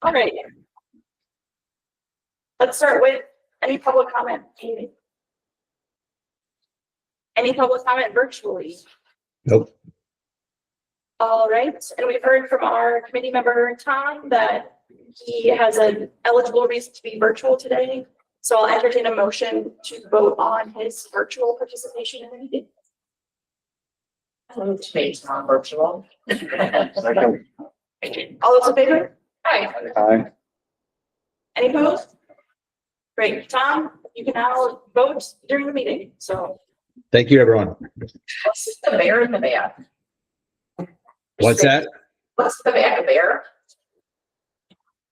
All right. Let's start with any public comment. Any public comment virtually? Nope. All right, and we've heard from our committee member, Tom, that he has an eligible reason to be virtual today. So I'll entertain a motion to vote on his virtual participation in the meeting. Move to make non-virtual. Second. All those in favor? Aye. Aye. Any opposed? Great, Tom, you can now vote during the meeting, so. Thank you, everyone. What's the bear in the back? What's that? What's the back of bear?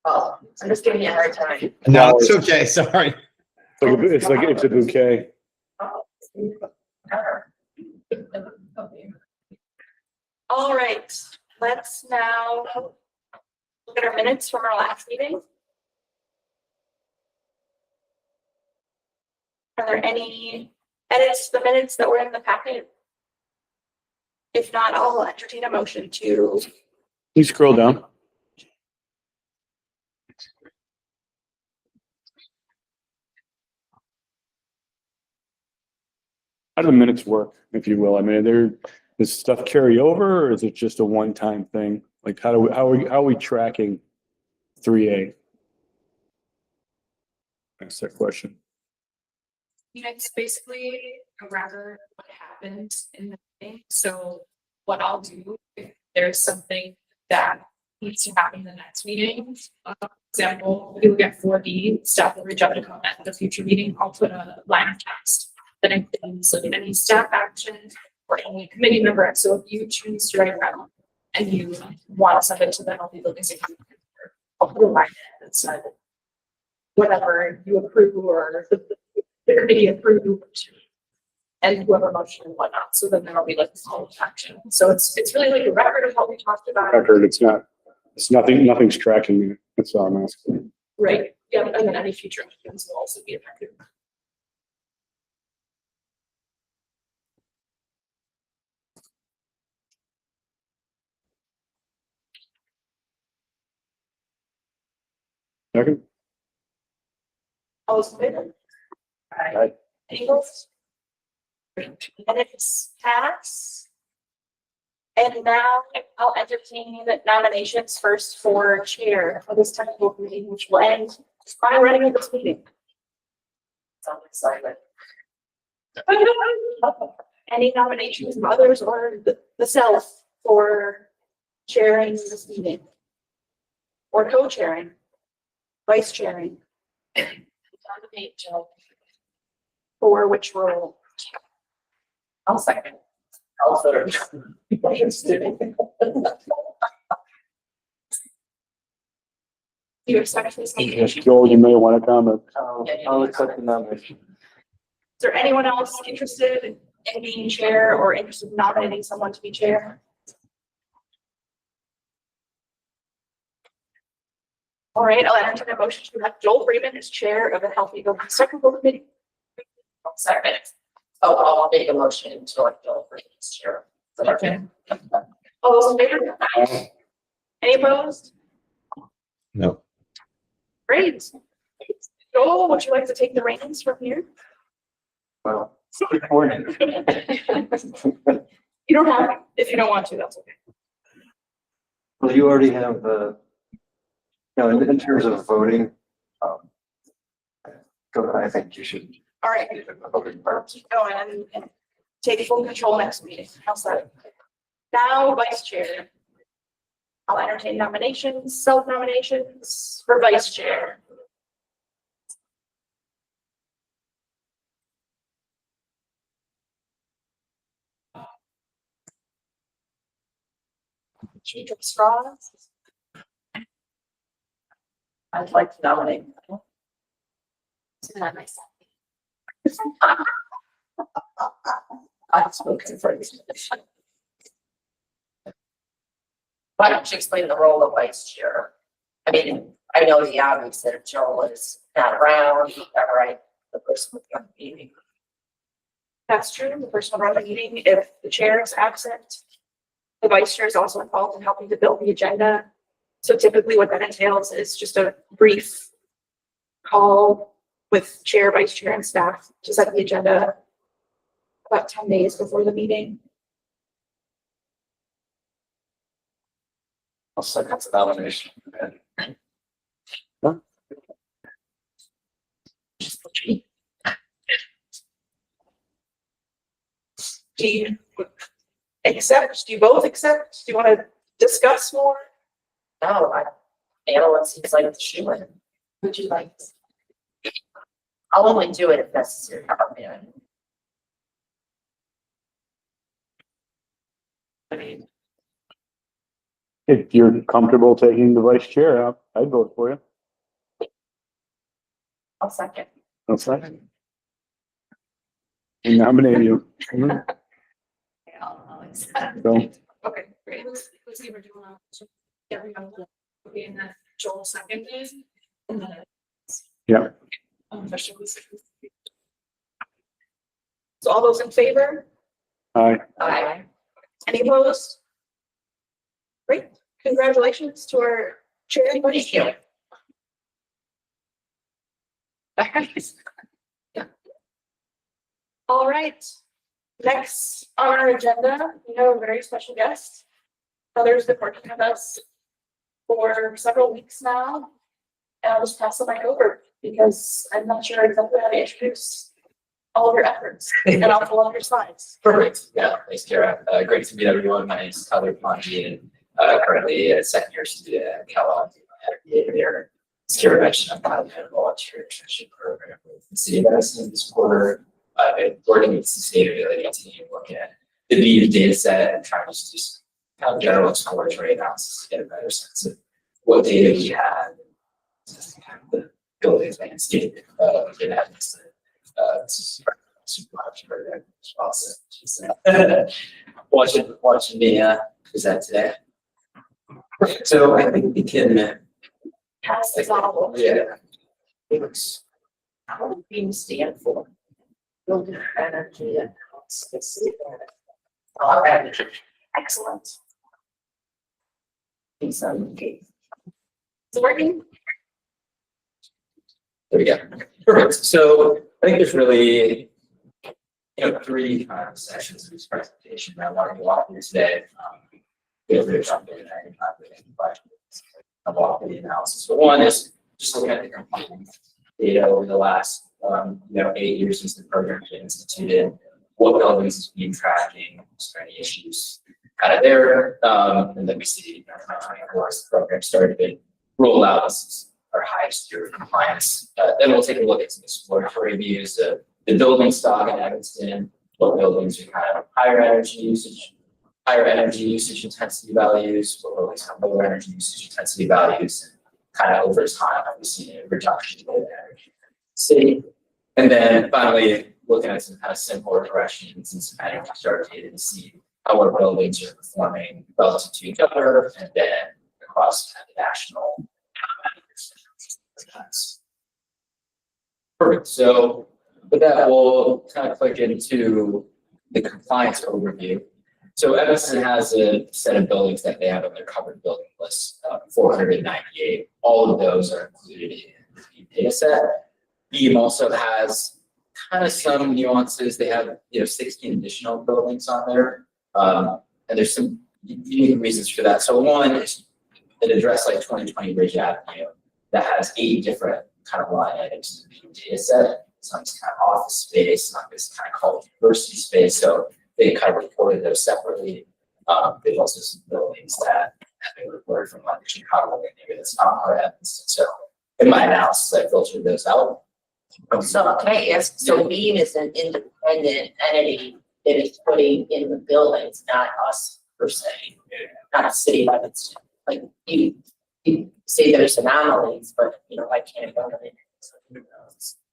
Oh, I'm just giving you a hard time. No, it's okay. Sorry. It's a bouquet. Oh. All right, let's now look at our minutes from our last meeting. Are there any edits to the minutes that were in the packet? If not, I'll entertain a motion to. Please scroll down. How do the minutes work, if you will? I mean, does stuff carry over, or is it just a one-time thing? Like, how are we tracking 3A? That's that question. It's basically a record of what happened in the meeting. So what I'll do, if there's something that needs to happen in the next meeting, for example, we look at 4D, staff will reach out to comment at the future meeting, I'll put a line of text that includes like any staff action or any committee member. So if you choose to write it down and you want to send it to them, I'll be looking at I'll put a line that said whatever you approve or the committee approved and whoever motion and whatnot. So then there'll be like this whole action. So it's really like a record of what we talked about. Record, it's nothing's tracking me. That's all I'm asking. Right. Yeah, and then any future actions will also be affected. Second? All those in favor? Aye. Any opposed? And it's passed. And now I'll entertain the nominations first for chair of this technical committee, which will end by running of this meeting. Sounds excited. Any nominations from others or the self for chairing this meeting? Or co-chairing? Vice chairing? Nominate Jill. For which role? I'll second. I'll third. Do you expect this? Yes, Joel, you may want to comment. I'll accept the nomination. Is there anyone else interested in being chair or interested in nominating someone to be chair? All right, I'll entertain a motion to have Joel Freeman as chair of the Healthy Buildings Technical Committee. Second. Oh, I'll make a motion to like Jill for this year. Okay. All those in favor? Any opposed? No. Great. Joel, would you like to take the reins from here? Well, You don't have, to. If you don't want to, that's okay. Well, you already have in terms of voting, I think you should. All right, keep going and take full control next meeting. How's that? Now, vice chair. I'll entertain nominations, self-nominations for vice chair. Change of straws. I'd like to nominate. I've spoken for this. Why don't you explain the role of vice chair? I mean, I know the obvious that if Joel is not around, right, the person would be on the meeting. That's true. The person will run the meeting. If the chair is absent, the vice chair is also involved in helping to build the agenda. So typically what that entails is just a brief call with chair, vice chair and staff to set the agenda about 10 days before the meeting. I'll second the nomination. Do you accept? Do you both accept? Do you want to discuss more? No, Anna seems like the shoe in. Would you like? I'll only do it if necessary. If you're comfortable taking the vice chair, I'd vote for you. I'll second. I'll second. I nominate you. I'll accept. So, Okay, great. Let's see if we're doing that. Yeah, we have, okay, and then Joel seconded. And then. Yeah. Officially seconded. So all those in favor? aye. Aye. Any opposed? Great. Congratulations to our chair. and vice Thank you. chair. All right. Next on our agenda, we have a very special guest. Heather's been working with us for several weeks now. And I'll just pass the mic over because I'm not sure exactly how to introduce all of your efforts and I'll pull up your slides. Perfect. Yeah, thanks, Kara. Great to meet everyone. My name is Tyler Ponji, and currently a second year student at Kellogg. There, as Kara mentioned, I'm part of the volunteer internship program with the City of Madison this quarter. I've been working with the sustainability team, looking at the BU data set and trying to just do some kind of general exploratory analysis to get a better sense of what data we have, and kind of the building landscape in Madison. Super much for that response. Watching me present today. So I think we can. Pass this on. Yeah. It's, how do beams stand for? Building energy and. All right. Excellent. It's okay. It's working. There we go. Perfect. So I think there's really, three kind of sections of this presentation that I want to walk through today. Feel free to jump in at any time with any questions. I'll walk through the analysis. So one is just looking at the compliance data over the last, 8 years since the program was instituted. What buildings is being tracking? Is there any issues kind of there? And then we see, of course, the program started to roll out. This is our highest year of compliance. Then we'll take a look at some exploratory views of the building stock in Evanston, what buildings are kind of higher energy usage intensity values, what buildings have lower energy usage intensity values, and kind of over time, have we seen a reduction in energy city. And then finally, looking at some kind of simple regressions and some energy start data to see how our buildings are performing relative to each other, and then across the national. Perfect. So with that, we'll kind of click into the compliance overview. So Evanston has a set of buildings that they have on their covered building list, 498. All of those are included in the data set. Beam also has kind of some nuances. They have 16 additional buildings on there, and there's some unique reasons for that. So one is an address like 2020 Ridge Avenue that has 8 different kind of line items in the data set. Some is kind of office space, some is kind of called university space. So they kind of reported those separately. There's also some buildings that have been reported from like Chicago, maybe that's not our evidence. So in my analysis, I filtered those out. So can I ask, so Beam is an independent entity that is putting in the buildings, not us per se, not a city limits. Like you say there's anomalies, but I can't go to it.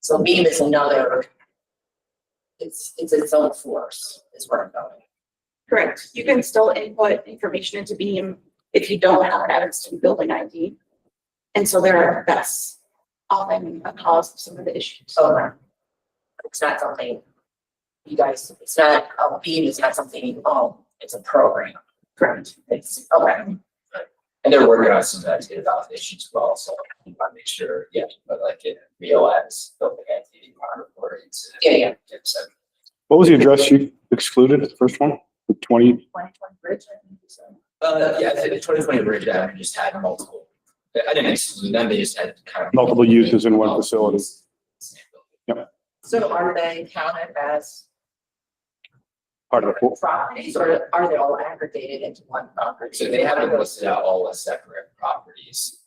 So Beam is another, it's its own force is where I'm going. Correct. You can still input information into Beam if you don't have an Evanston building ID. And so that's often a cause of some of the issues. So it's not something you guys, it's not, Beam is not something you own, it's a program. Correct. It's, okay. And they're working on some of that data validation as well, so we want to make sure, yeah, but like it realize building entity reporting. Yeah. So, What was the address you excluded, the first one? The 20, 2020 bridge, I think you said. yeah, the 2020 Bridge Avenue just had multiple, I didn't exclude them, they just had kind of. Multiple uses in one facility. So are they counted as part of the pool? properties or are they all aggregated into one property? So they haven't listed out all the separate properties.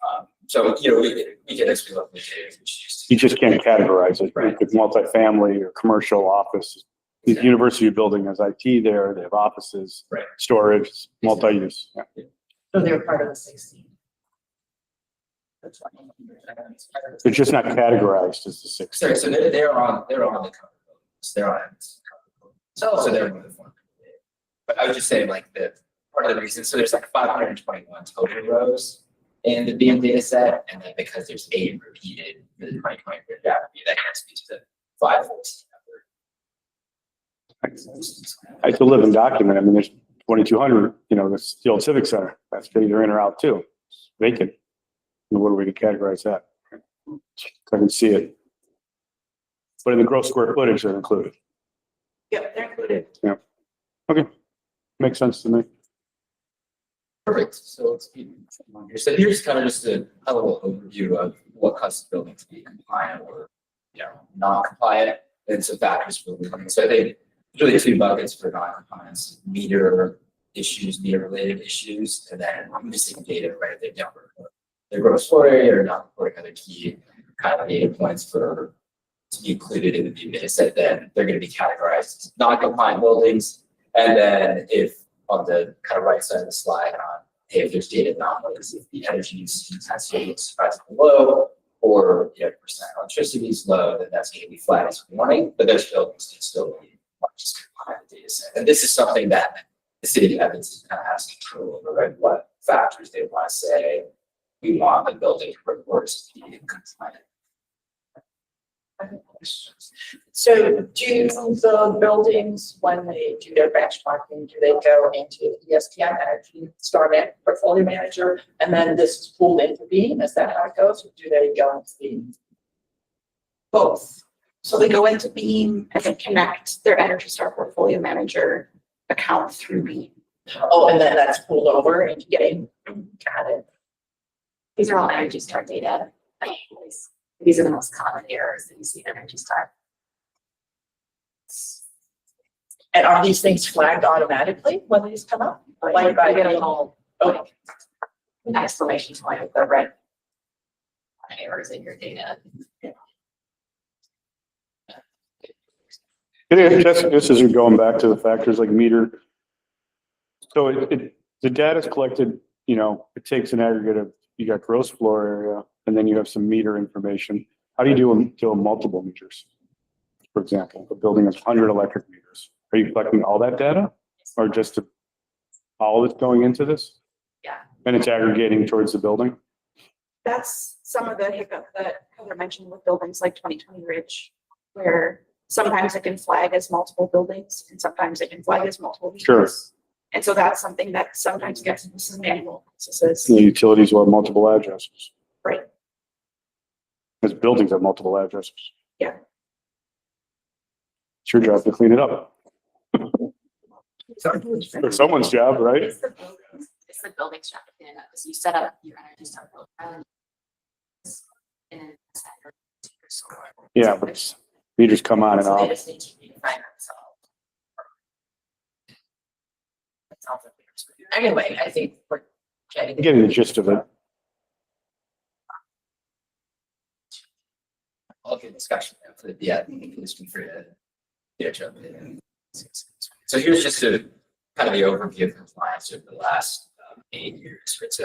So, you know, we can actually look at it, which You just can't categorize it. Right. It's multifamily or commercial office. The Yeah. university building has IT there, they have offices. Right. Storage, multi-use. Yeah. So they're part of the 16. The 20. They're just not categorized as the six. Sorry, so they're on the cover buildings, they're on. So they're one of the form. But I was just saying like the, part of the reason, so there's like 521 total rows in the Beam data set, and then because there's 8 repeated for the 2020 Bridge Avenue, that gets me to the 514 number. It's a living document. I mean, there's 2,200, that's the old Civic Center. That's either in or out too. It's vacant. And what are we to categorize that? I can see it. But in the gross square footage, they're included. Yep, they're included. Makes sense to me. Perfect, so let's keep on here. So here's kind of just a level overview of what causes building to be compliant or, non-compliant, and some factors for becoming. So I think there's really 2 buckets for non-compliance: meter issues, meter related issues, and then missing data, right? If they don't report their gross floor area or not reporting other key kind of data points to be included in the data set, then they're going to be categorized as non-compliant buildings. And then if on the kind of right side of the slide on, hey, if there's data anomalies, if the energy use intensity is surprisingly low, or percent electricity is low, then that's going to be flagged as warning, but those buildings can still be just compliant data set. And this is something that the city of Evans kind of has control over, right? What factors they want to say we want the building reports to be compliant. So do the buildings, when they do their benchmarking, do they go into ESPN Energy, StarMan Portfolio Manager, and then this is pulled into Beam? Is that how it goes? Or do they go into Beam? Both. So they go into Beam and then connect their Energy Star Portfolio Manager account through Beam. Oh, and then that's pulled over into Beam. Got it. These are all Energy Star data. These are the most common errors that you see in Energy Star. And are these things flagged automatically when these come up? Like by I get a Beam? little Okay. exclamation point with the red errors in your data. Just as you're going back to the factors like meter. So the data is collected, it takes an aggregate of, you got gross floor area, and then you have some meter information. How do you deal with multiple meters? For example, a building has 100 electric meters. Are you collecting all that data or just all that's going into this? Yeah. And it's aggregating towards the building? That's some of the hiccup that Heather mentioned with buildings like 2020 Ridge, where sometimes it can flag as multiple buildings and sometimes it can flag as multiple meters. Sure. And so that's something that sometimes gets into some manual processes. The utilities will have multiple addresses. Right. Because buildings have multiple addresses. Yeah. It's your job to clean it up. Or someone's job, right? It's the building's job to clean it up, because you set up your Energy Star program. And Yeah, but meters come on and So they off. just need to redefine themselves. That sounds like weird. Anyway, I think we're getting. Getting the gist of it. I'll get discussion for the, this one for the, jump in. So here's just a kind of the overview of compliance over the last 8 years, right? So,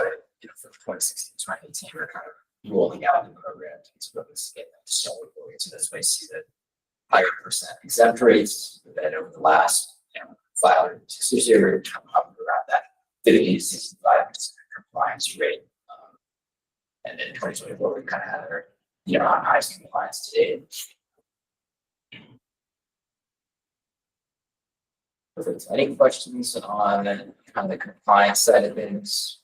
from 2016 to 2018, we're kind of rolling out the program to sort of get that to start with. So that's why you see the higher percent exempt rates that over the last 5 or 6 years, we're kind of hovering around that 50 to 65% compliance rate. And then in 2024, we kind of had our on highest compliance today. Perfect. Any questions on kind of the compliance side of things?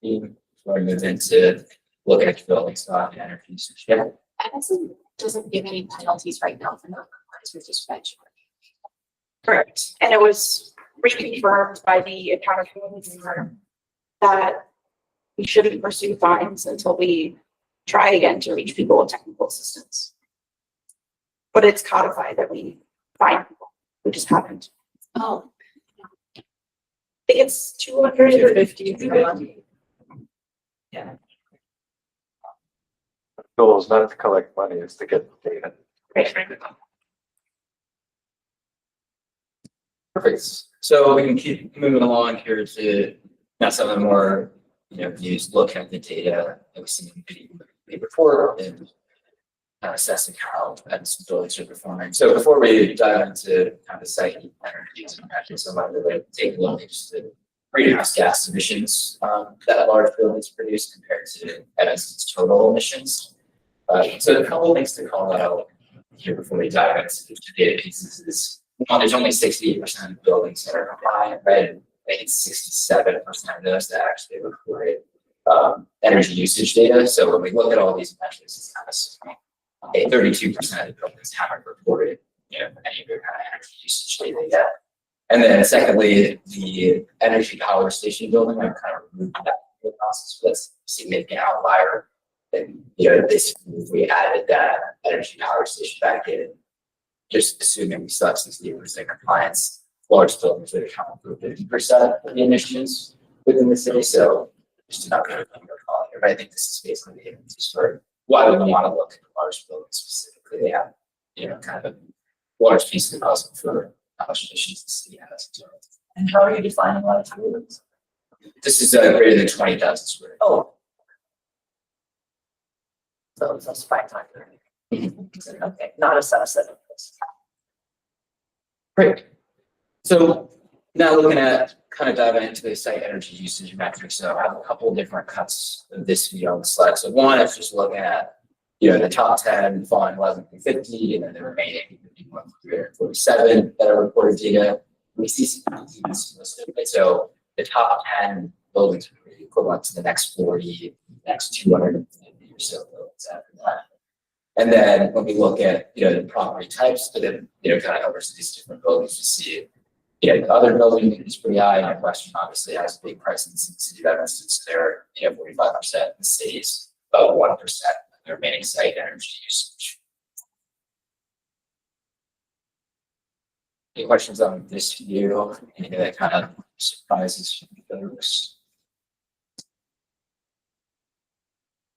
team, we're moving to look at buildings on energy usage. Yeah. Edison doesn't give any penalties right now for non-compliance with suspension. Correct. And it was reconfirmed by the accountability firm that we shouldn't pursue fines until we try again to reach people with technical assistance. But it's codified that we fine people. We just haven't. Oh, I think it's 250. Yeah. The goal is not to collect money, it's to get the data. Perfect. So we can keep moving along here to now some of the more, views, look at the data that we see in the report and assessing how buildings are performing. So before we dive into kind of the site energies and actually some of the take a look at just the greenhouse gas emissions that large buildings produce compared to Edison's total emissions. So a couple of things to call out here before we dive into the data pieces is one, there's only 68% of buildings that are compliant, right? And I think it's 67% of those that actually reported energy usage data. So when we look at all these measures, it's kind of small. 32% of buildings haven't reported, any of their kind of energy usage data yet. And then secondly, the energy power station building, I've kind of removed that from the process, but that's a significant outlier. And, this, we added that energy power station back in, just assuming we still have 68% compliance, large buildings would account for 50% of the emissions within the city. So just not going to call here, but I think this is basically the impetus for why we want to look at large buildings specifically. They have, kind of a large piece of the puzzle for how much emissions the city has. and how are you defining large buildings? This is greater than 20,000 square. Oh. So that's 500. Okay, not a subset of this. Great. So now looking at kind of diving into the site energy usage metrics. So I have a couple of different cuts of this view on the slide. So one is just looking at, the top 10 falling 11 through 50, and then the remaining 51 through 347 that are reported data. We see some listed, right? So the top 10 buildings are equivalent to the next 40, next 250 or so buildings after that. And then when we look at, the property types, but then, kind of over these different buildings, we see, the other building is pretty high. Northwestern obviously has a big presence in the city of Evanston. So they're, 45%. The city's about 1% of the remaining site energy usage. Any questions on this view? Anything that kind of surprises folks?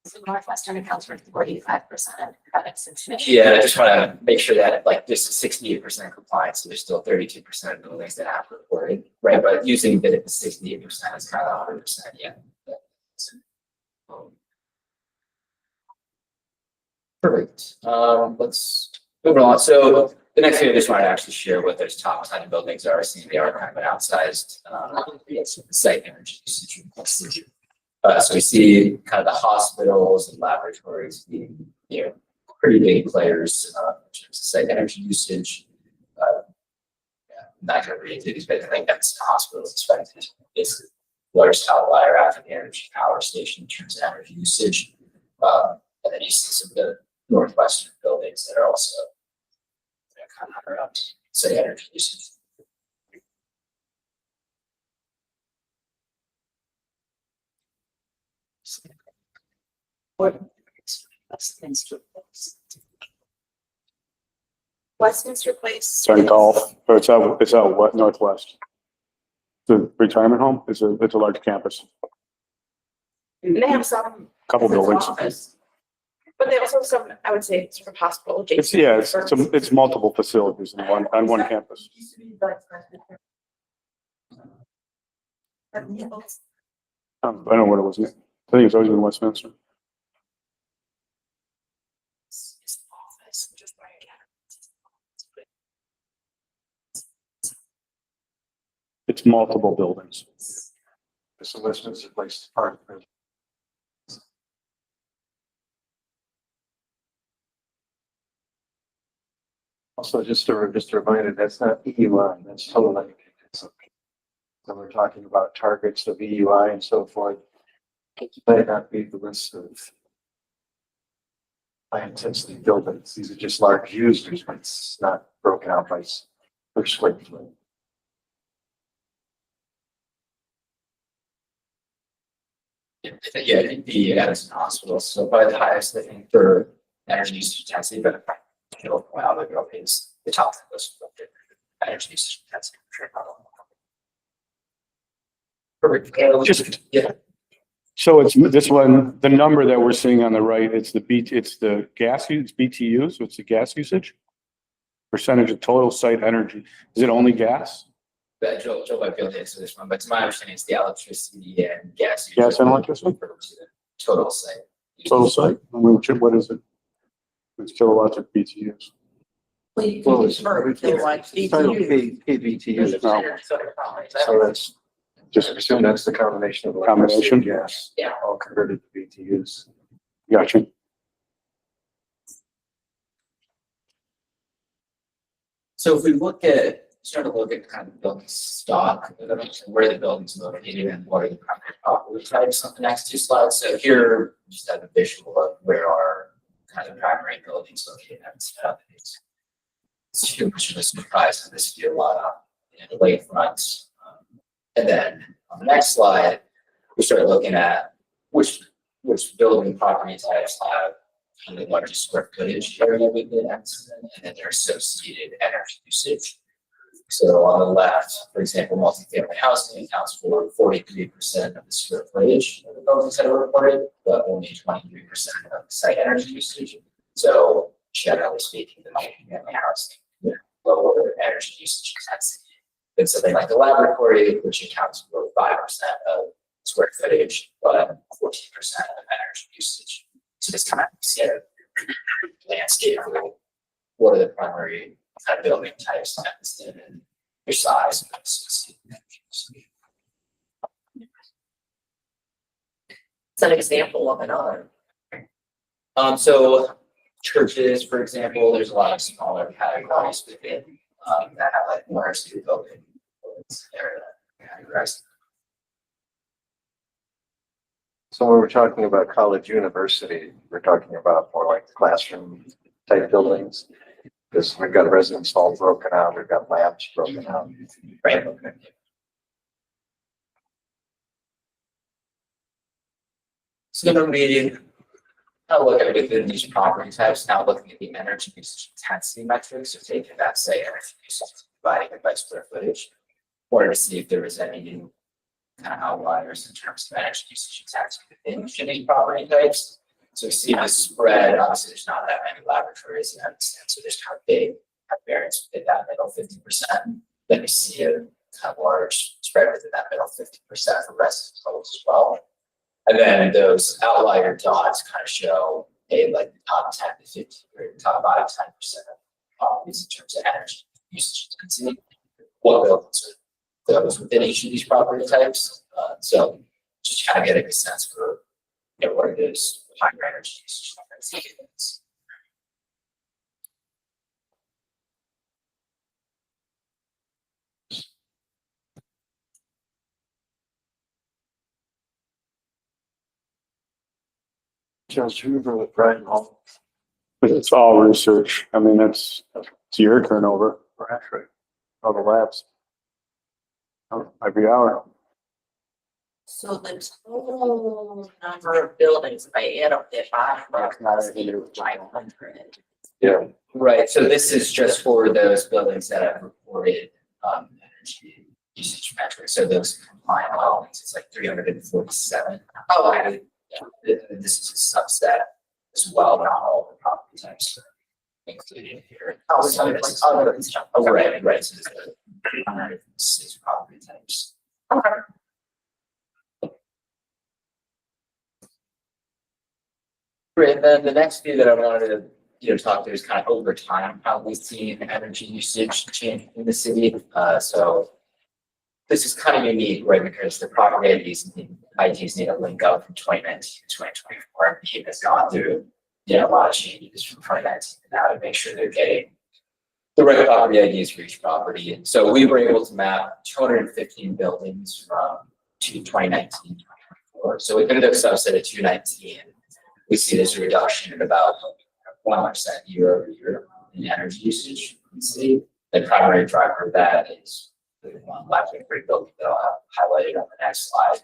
So Northwestern accounts for 45% of products and emissions. Yeah, I just want to make sure that this is 68% compliance, so there's still 32% of buildings that have reported, right? But using the 68% is kind of 100%, yeah. Perfect. Let's move on. So the next thing I just want to actually share what those top 10 buildings are. Seeing they are kind of an outsized site energy usage. So we see kind of the hospitals and laboratories being, pretty big players in terms of site energy usage. Not going to read into these, but I think that's the hospitals expected. It's the largest outlier after the energy power station in terms of energy usage. And then you see some of the Northwestern buildings that are also kind of around site energy usage. Westminster Place. St. Golf, or it's out what, northwest. The retirement home, it's a large campus, And they have some. couple it's an buildings. office, But they also have some, I would say, sort of hospital It's, adjacent. it's multiple facilities on one campus. I don't know what it was. I think it's always been Westminster. It's multiple buildings. It's a Westminster Place part of it. Also, just a reminder, that's not EUI, that's total energy consumption. So we're talking about targets of EUI and so forth. Might not be the list of high intensity buildings. These are just large users, but it's not broken out by per square foot. Yeah, it'd be Addison Hospital, so probably the highest, I think, for energy usage intensity, but wow, the girl is the top of the list. of the Energy usage intensity. for sure. Perfect. Just- Yeah, So it's this one, the number that we're seeing on the right, it's the gas use, BTU, so it's the gas usage. Percentage of total site energy. Is it only gas? but Joe might be able to answer this one, but to my understanding, it's the electricity and gas. Gas and electricity? Total site. Total site? I mean, what is it? It's kilowatts of BTUs. Well, it's For kilowatt title BTU. KBTU. No. So that's, just assume that's the combination of electricity and gas. Yeah. All converted to BTUs. Gotcha. So if we start to look at kind of building stock, where the buildings are located and what are the primary property types on the next two slides. So here, just have a visual of where our kind of primary buildings located at this stuff. It's too much of a surprise, and this would be a lot of the lakefront. And then on the next slide, we start looking at which building property types have kind of the largest square footage area within X, and then their associated energy usage. So on the left, for example, multifamily housing accounts for 43% of the square footage of the buildings that are reported, but only 23% of the site energy usage. So generally speaking, the multifamily housing with lower energy usage intensity than something like the laboratory, which accounts for 5% of square footage, but 14% of energy usage. So this kind of see a landscape of what are the primary kind of building types and their size and associated energy usage. It's an example of another. So churches, for example, there's a lot of smaller categories within that have like more student buildings there that categorized. So when we're talking about college university, we're talking about more like classroom type buildings. Because we've got residence halls broken out, we've got labs broken out. Right. Okay. So then we look at within these property types, now looking at the energy usage intensity metrics, so taking that, say, energy usage, dividing it by square footage, or to see if there was any kind of outliers in terms of energy usage intensity within each of these property types. So we see the spread, obviously there's not that many laboratories in that sense, so there's kind of big variance within that middle 50%. Then we see a kind of large spread within that middle 50% for residence levels as well. And then those outlier dots kind of show, hey, like the top 10 to 15 or top 5 to 10% of properties in terms of energy usage intensity. What buildings are those within each of these property types? So just kind of getting a sense for what it is, higher energy usage intensity is. Just Hoover with Brian Hall. But it's all research. I mean, it's your turnover. Right. All the labs. Every hour. So the total number of buildings, if I add up the five, that's 500. Yeah. Right, so this is just for those buildings that have reported energy usage metrics, so those compliant buildings, it's like 347. Oh, okay. Yeah, this is a subset as well, not all the property types are included here. Oh, so it's like other stuff. Oh, right, so there's 106 property types. Okay. Great, and then the next view that I wanted to, talk to is kind of over time, how we've seen energy usage change in the city. So this is kind of unique, right? Because the property IDs need to link up from 2019 to 2024. And PEEP has gone through, a lot of changes from 2019 to now to make sure they're getting the right property IDs for each property. And so we were able to map 215 buildings from 2019 to 2024. So within the subset of 219, we see this reduction in about 1% year over year in energy usage in the city. The primary driver of that is the one electric grid building that I'll have highlighted on the next slide.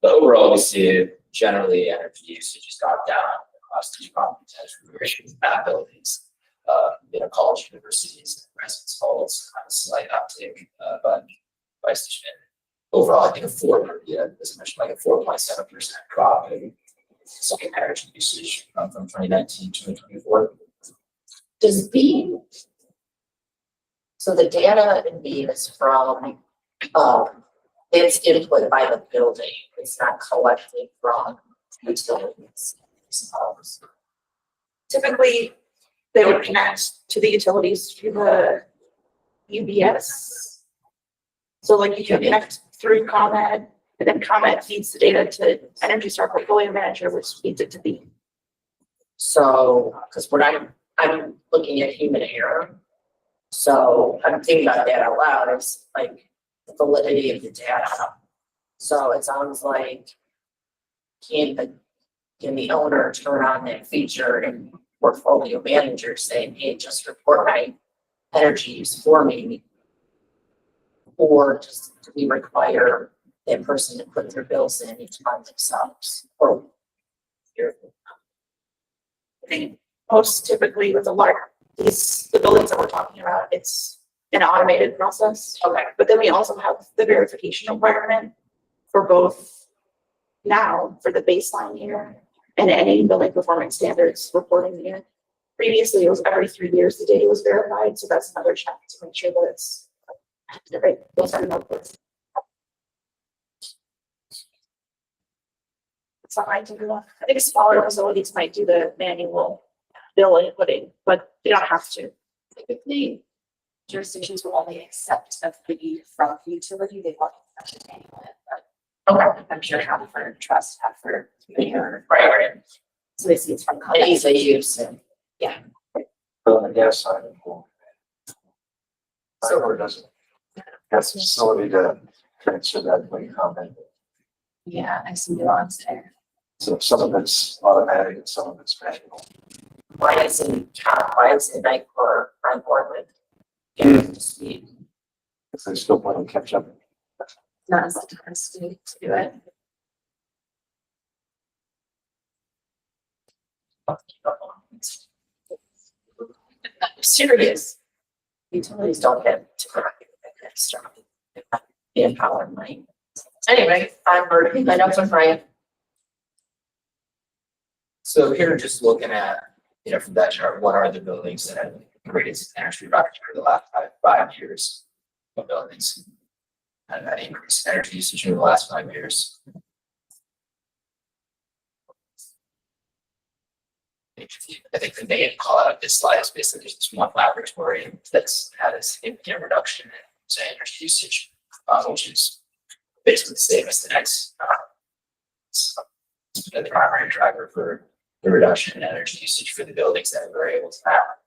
But overall, we see generally energy usage has gone down across these property types for map buildings, college universities, residence halls, kind of slight uptick, but price overall, I think as I mentioned, like a 4.7% drop in second energy usage from 2019 to 2024. Does Beam, so the data in Beam is from, it's input by the building, it's not collected from utilities. Typically, they would connect to the utilities through the UBS. So like you can connect through ComEd, and then ComEd feeds the data to Energy Star Portfolio Manager, which feeds it to Beam. So, because when I'm looking at human error, so I'm thinking about that out loud, it's like the validity of the data. So it sounds like can the owner turn on that feature and portfolio manager saying, hey, just report my energy use for me? Or just do we require that person to put their bills in each month themselves? Or I think most typically with the buildings that we're talking about, it's an automated process. okay, But then we also have the verification requirement for both now for the baseline year and any building performance standards reporting year. Previously, it was every 3 years the data was verified, so that's another check to make sure that it's the right, those are numbers. It's not mind to do that. I think smaller facilities might do the manual bill inputting, but they don't have to. Typically, jurisdictions will only accept a fee from the utility, they won't accept it anyway, but okay, I'm sure Haverford Trust, Haverford, Mayor, right. so they see it's from. And easy use. But on the gas side, so doesn't have the facility to transfer that when you comment. Yeah, I see nuance there. So some of it's automatic and some of it's manual. Why is it like for on board with getting to speed? Because they still want to catch up. Not as diverse to do it. I'm serious. Utilities don't have to extra manpower money. Anyway, I'm Bertie, my notes are fine. So here, just looking at, from that chart, what are the buildings that have increased energy reduction for the last five years? What buildings have had increased energy usage in the last 5 years? I think the main call out of this slide is basically just this one laboratory that's had a significant reduction in say energy usage, which is basically the same as the next. It's the primary driver for the reduction in energy usage for the buildings that we're able to have.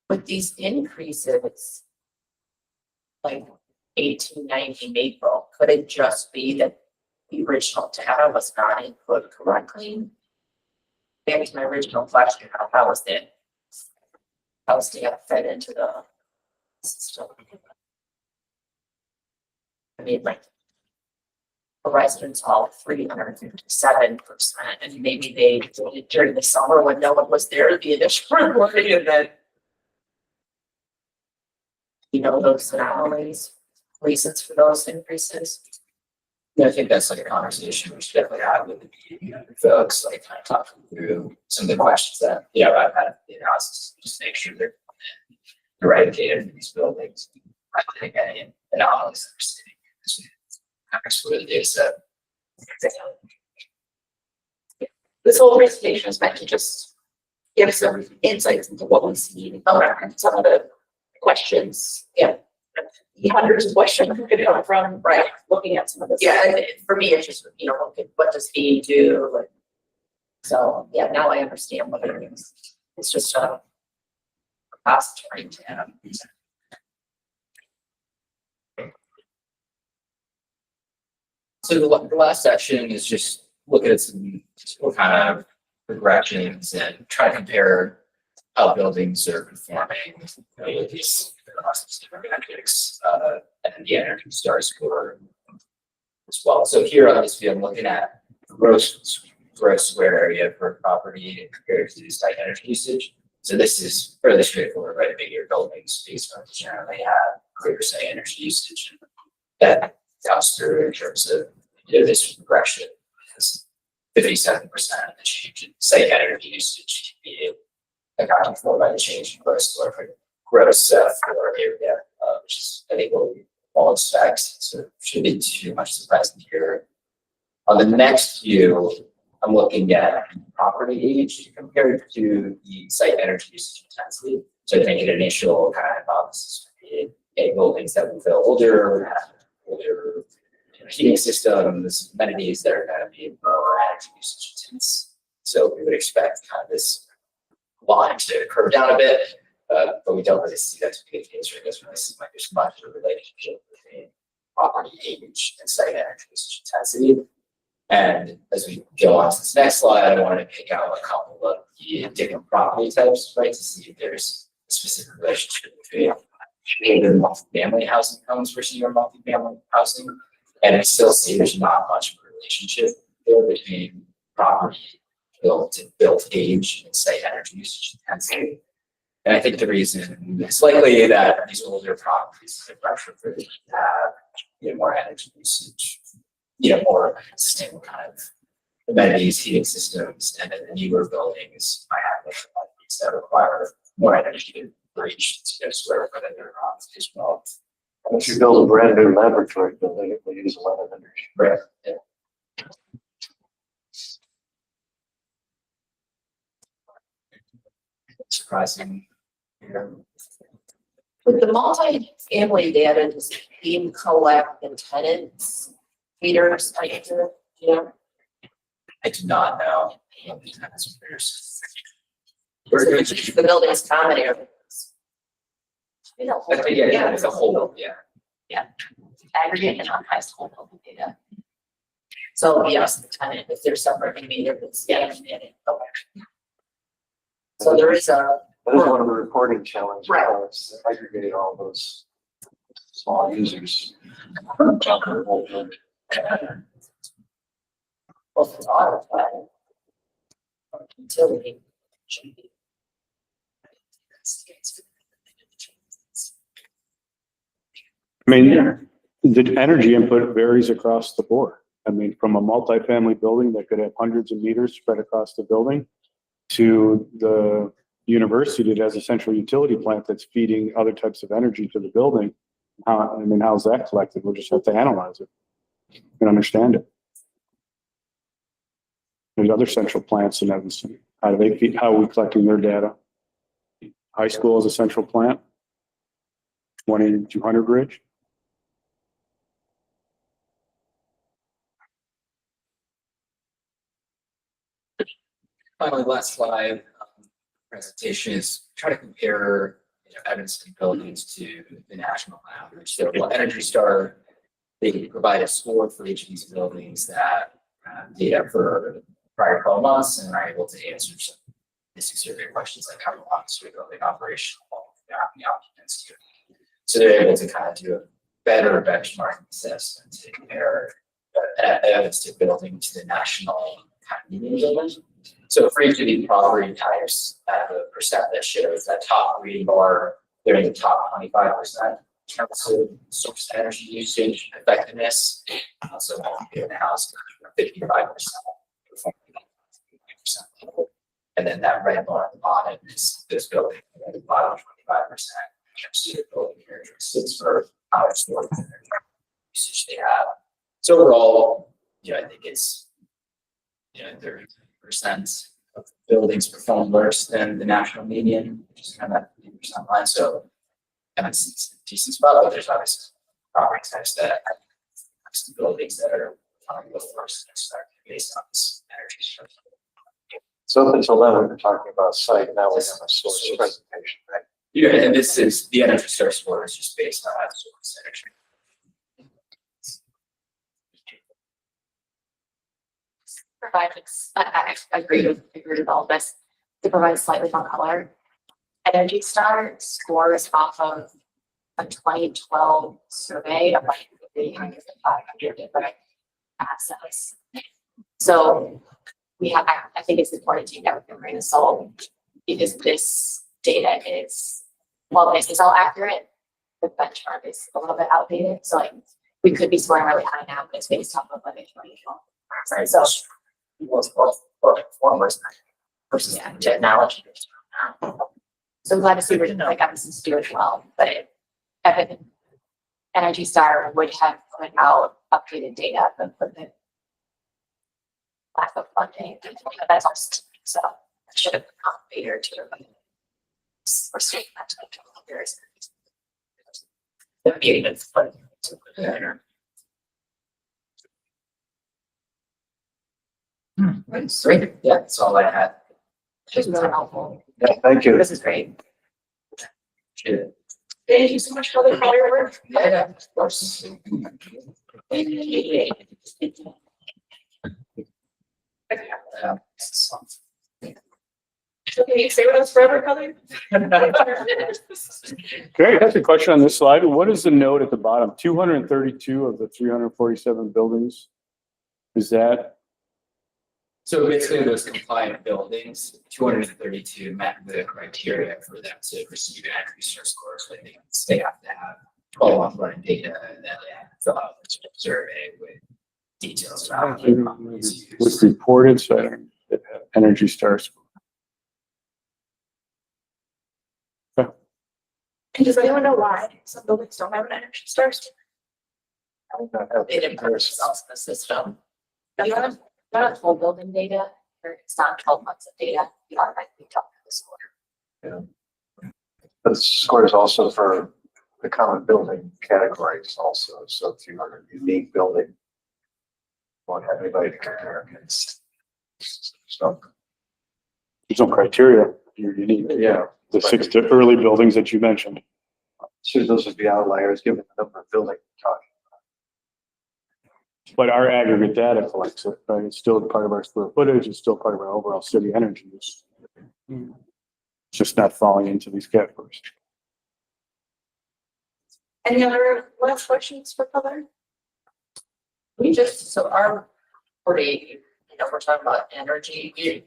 With these increases, like 1890 April, could it just be that the original data was not input correctly? Back to my original question, how was that? How was data fed into the system? I mean, like the residents all 357%, and maybe they did it during the summer when no one was there, the initial reporting, and then those anomalies, reasons for those increases. I think that's like a conversation we should definitely have with the folks, like kind of talking through some of the questions that, I've had the analysis, just make sure they're the right data for these buildings. I think any anomalies that we're seeing, explore the data set. This whole presentation is meant to just give some insights into what we see and some of the questions. Yeah. hundreds of questions could come from, Right. looking at some of this. Yeah, and for me, it's just, okay, what does B do? Like, so, yeah, now I understand what it is. It's just a repository tab. So the last section is just looking at some kind of progressions and try to compare how buildings are performing with these metrics, and the Energy Star score as well. So here obviously I'm looking at gross square area per property compared to site energy usage. So this is fairly straightforward, right? Bigger buildings generally have greater site energy usage. That comes through in terms of this progression. 57% of the change in site energy usage can be accounted for by the change in gross square foot, gross floor area, which is I think what we all expect. So it shouldn't be too much surprising here. On the next view, I'm looking at property age compared to the site energy usage intensity. So I think an initial kind of hypothesis would be buildings that will feel older, have older heating systems, amenities that are going to be more energy usage intense. So we would expect kind of this line to curve down a bit, but we don't really see that to be the case right this is like there's much of a relationship between property age and site energy usage intensity. And as we go on to this next slide, I wanted to pick out a couple of the different property types, right, to see if there's a specific relationship between older multifamily housing homes versus your multifamily housing. And I still see there's not much of a relationship there between property built age and site energy usage intensity. And I think the reason is likely that these older properties have retrofitted have more energy usage, more sustainable kind of amenities, heating systems, and then the newer buildings might have amenities that require more energy for each square foot of their homes as well. If you build a brand new laboratory building, it will use a lot of energy. Right. Yeah. Surprising. With the multi-family data, does Beam collect the tenants, meters, I I do not know. the building's common areas. Yeah, as a whole, yeah. Aggregate and unhighest whole building data. So yes, the tenant, if they're separate meter, it's okay. So there is a, That is one of the reporting challenges. Right. Is aggregate all those small users. well, it's auto plan. Utility. I mean, the energy input varies across the board. I mean, from a multifamily building that could have hundreds of meters spread across the building to the university that has a central utility plant that's feeding other types of energy to the building. How's that collected? We'll just have to analyze it and understand it. There's other central plants in Evanston. How do they feed, how are we collecting their data? High school is a central plant. 2200 Ridge. Finally, last slide, presentation is try to compare Evanston buildings to the national average. So Energy Star, they provide a score for each of these buildings that data for prior 12 months and are able to answer some basic survey questions like how long is your building operational, the occupants do. So they're able to kind of do a better benchmarking assessment to compare Evanston building to the national kind of median building. So for each of these property types, I have a percent that shows that top green bar, they're in the top 25% in terms of source energy usage effectiveness. So in the house, 55%. And then that red bar at the bottom is this building, at the bottom 25% in terms of building characteristics for how much storage energy usage they have. So overall, I think it's 30% of buildings perform worse than the national median, which is kind of that 50% line. So And it's a decent spot, but there's obviously properties next to that. Some buildings that are the first to start based on this energy source. So up until then, we were talking about site, now we have a source presentation, right? Yeah, and this is the energy source for is just based on that source energy. Provides, I agree with all this, to provide slightly more color. Energy Star scores off of a 2012 survey of like 300 to 500 different assets. So we have, I think it's important to take that with a grain of salt, because this data is, well, it is all accurate, the benchmark is a little bit outdated, so like, we could be scoring really high now, but it's based off of like a 2012. Right, so Performers versus technology. So I'm glad to see we're like Evanston's doing well, but Energy Star would have put out updated data, but for the lack of funding, that's also, so I should have come later to. We're seeing that to the years. The meeting is fun. Great, yeah, that's all I had. Which is really helpful. Yeah, thank you. This is great. Shit. Thank you so much for all your work. Yeah, of course. Okay, stay with us forever, Heather. Great. That's a question on this slide. What is the note at the bottom? 232 of the 347 buildings. Is that, So basically those compliant buildings, 232 met the criteria for them to receive an energy source score. So they have to have 12-month running data, and then they have to fill out a survey with details about the properties was used. reported, so I don't, Energy Star score. And does anyone know why some buildings don't have an energy star? It improves also the system. Not full building data, or it's not 12 months of data, you automatically talk to the score. The score is also for the common building categories also, so if you are a unique building, won't have anybody to compare against. So, There's no criteria. You're unique. yeah, The 6 early buildings that you mentioned. so those would be outliers given the number of buildings we're talking. But our aggregate data collects it, right? It's still part of our square footage. It's still part of our overall city energy use. It's just not falling into these categories. Any other last questions for Heather? We just, so our reporting, we're talking about energy.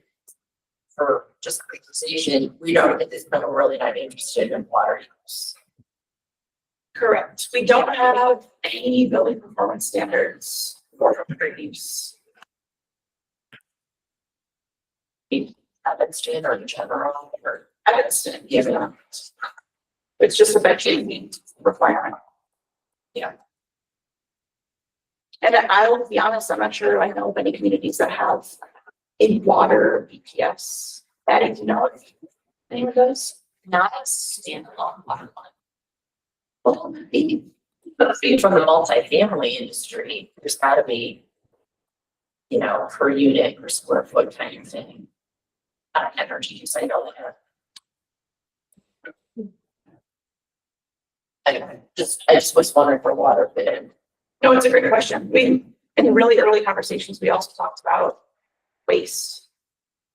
For just conversation, we don't, at this point, we're really not interested in water use. Correct. We don't have any building performance standards for great use. Evanston or in general, or Evanston, even. It's just a budgeting requirement. Yeah. And I will be honest, I'm not sure I know of any communities that have a water BPS. That you know of any of those? not a standalone water line. Well, maybe. But being from the multifamily industry, there's gotta be, per unit, per square foot kind of thing. Energy use, I know that. I just was wondering for water, but No, it's a great question. We, in really early conversations, we also talked about waste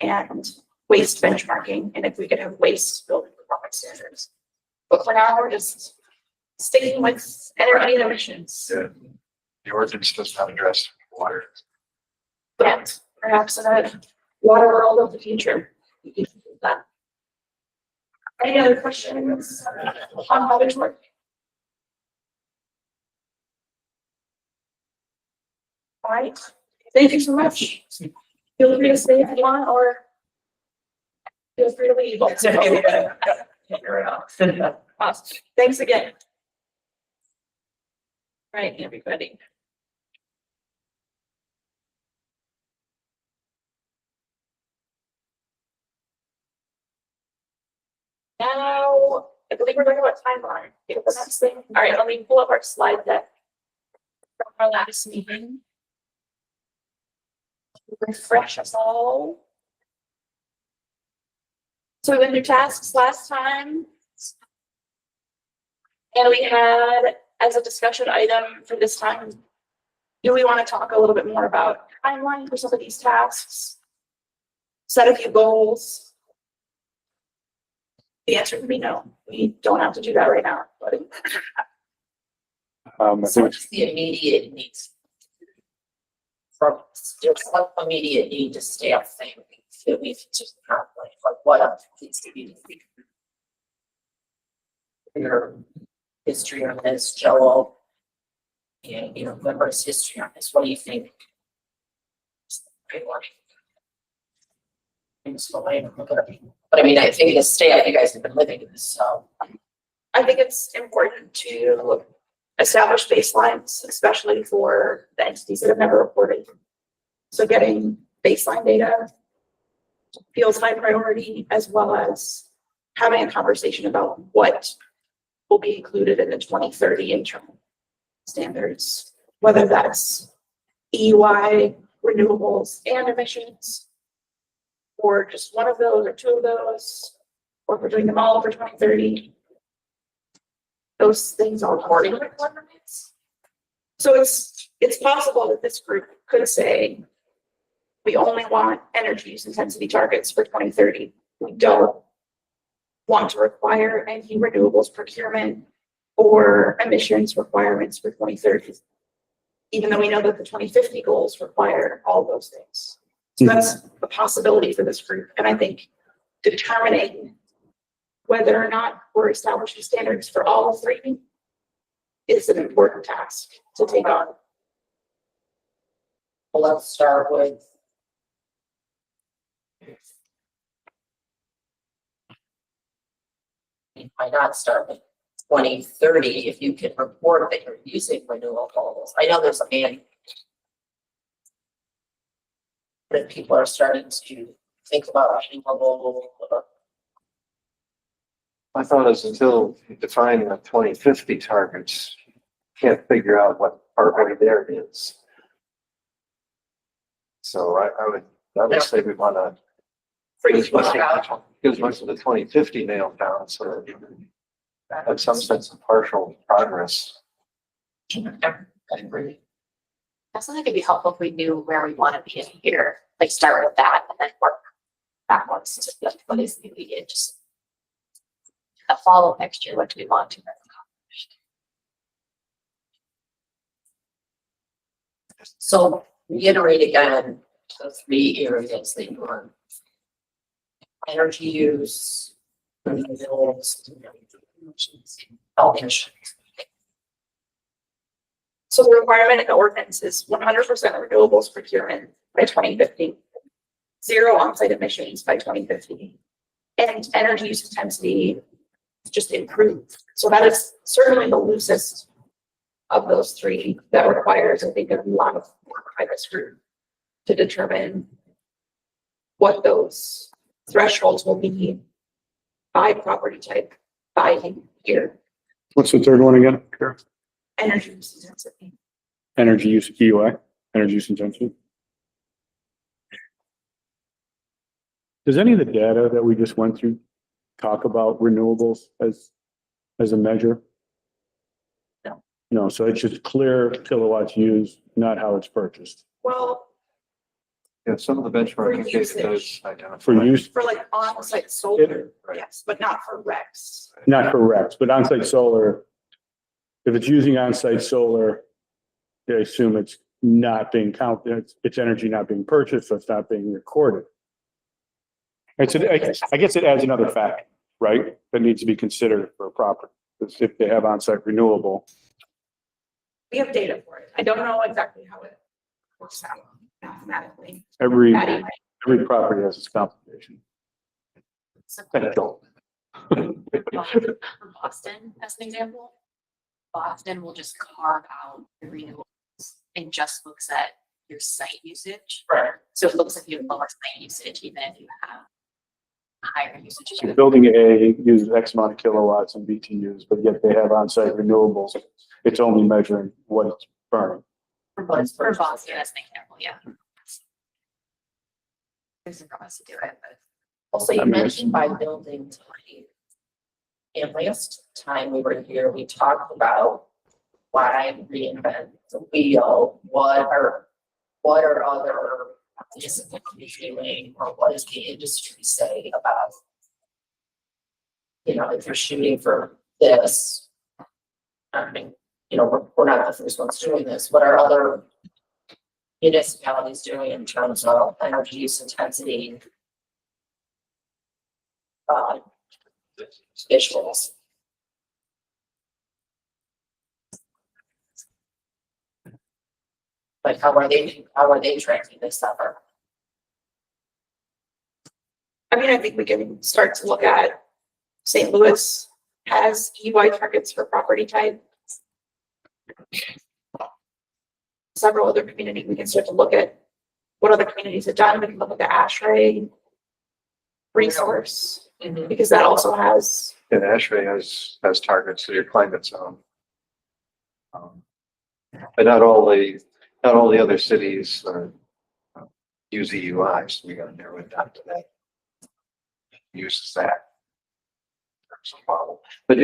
and waste benchmarking, and if we could have waste building performance standards. But for now, we're just sticking with energy and emissions. The ordinance does not address water. But perhaps in a water world of the future, we can do that. Any other questions on Heather's work? All right, thank you so much. Feel free to stay if you want, or feel free to leave. Awesome. Thanks again. All right, everybody. Now, I believe we're talking about timeline. Okay, the next thing, all right, let me pull up our slide deck from our last meeting. Refresh us all. So we went through tasks last time. And we had, as a discussion item for this time, do we want to talk a little bit more about timeline for some of these tasks? Set a few goals? The answer would be no. We don't have to do that right now, but I So think what's the immediate needs? From, there's some immediate need to staff thing that we've just not like what needs to be. Your history on this, Joel. And, whoever's history on this, what do you think? But I mean, I think the staff, you guys have been living in this, so. I think it's important to establish baselines, especially for the entities that have never reported. So getting baseline data feels high priority, as well as having a conversation about what will be included in the 2030 internal standards, whether that's EUI, renewables, and emissions, or just one of those or two of those, or if we're doing them all for 2030. Those things are reporting requirements. So it's possible that this group could say, we only want energy use intensity targets for 2030. We don't want to require any renewables procurement or emissions requirements for 2030. Even though we know that the 2050 goals require all those things. So that's a possibility for this group. And I think determining whether or not we're establishing standards for all three is an important task to take on. Well, let's start with. Why not start with 2030 if you can report that you're using renewables? I know there's a man. But people are starting to think about renewable. My thought is until you define the 2050 targets, can't figure out what partway there is. So I would say we want to give most of the 2050 nailed down so that you can have some sense of partial progress. I agree. I also think it'd be helpful if we knew where we want to be in a year, like start with that and then work backwards to like what is the immediate, just a follow next year, what do we want to accomplish? So reiterate again, the three areas that you want. Energy use, renewables, health insurance. So the requirement in the ordinance is 100% renewables procurement by 2050, zero on-site emissions by 2050, and energy use intensity just improved. So that is certainly the loosest of those three that requires, I think, a lot of work by this group to determine what those thresholds will be by property type, by year, what's the third one again? Kara? energy use intensity. Energy use, EUI, energy use intensity. Does any of the data that we just went through talk about renewables as a measure? No. No, so it's just clear kilowatts used, not how it's purchased. Well, Yeah, some of the benchmarking data usage. does identify. For use, for like on-site solar, Right. yes, but not for RECs. not for RECs, but on-site solar. If it's using on-site solar, they assume it's not being counted, it's energy not being purchased, so it's not being recorded. I guess it adds another factor, right, that needs to be considered for a property. Because if they have on-site renewable, We have data for it. I don't know exactly how it works out mathematically. every Patty might. property has its complication. So I don't. for Boston, as an example, Boston will just carve out the renewables and just looks at your site usage. Right. So it looks like you have lower site usage, even if you have higher usage. So building A uses X amount of kilowatts and BTUs, but yet they have on-site renewables. It's only measuring what it's burning. For Boston, as an example, yeah. There's a process to do it, but. Also, you I mean, mentioned by building type. And last time we were here, we talked about why reinvent the wheel, what are other municipalities doing, or what does the industry say about, if you're shooting for this. I mean, we're not the first ones doing this. What are other municipalities doing in terms of energy use intensity? Visuals. Like how are they tracking this summer? I mean, I think we can start to look at St. Louis has EY targets for property type. Several other communities, we can start to look at what other communities have done. We can look at the ASHRAE resource, because that also has. And ASHRAE has targets to your climate zone. But not all the other cities use EUI, so we gotta narrow it down to that. Uses that. But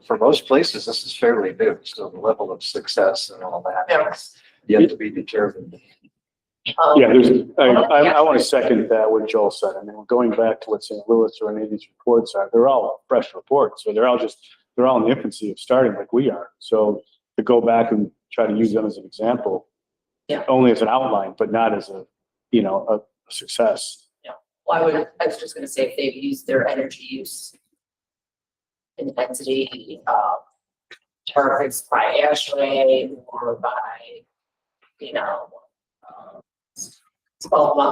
for most places, this is fairly new, so the level of success and all that is yet to be determined. Yeah, I want to second that what Joel said. I mean, going back to what St. Louis or any of these reports are, they're all fresh reports. So they're all in the infancy of starting like we are. So to go back and try to use them as an example, only as an outline, but not as a success. Well, I was just gonna say, if they've used their energy use intensity, targets by ASHRAE or by,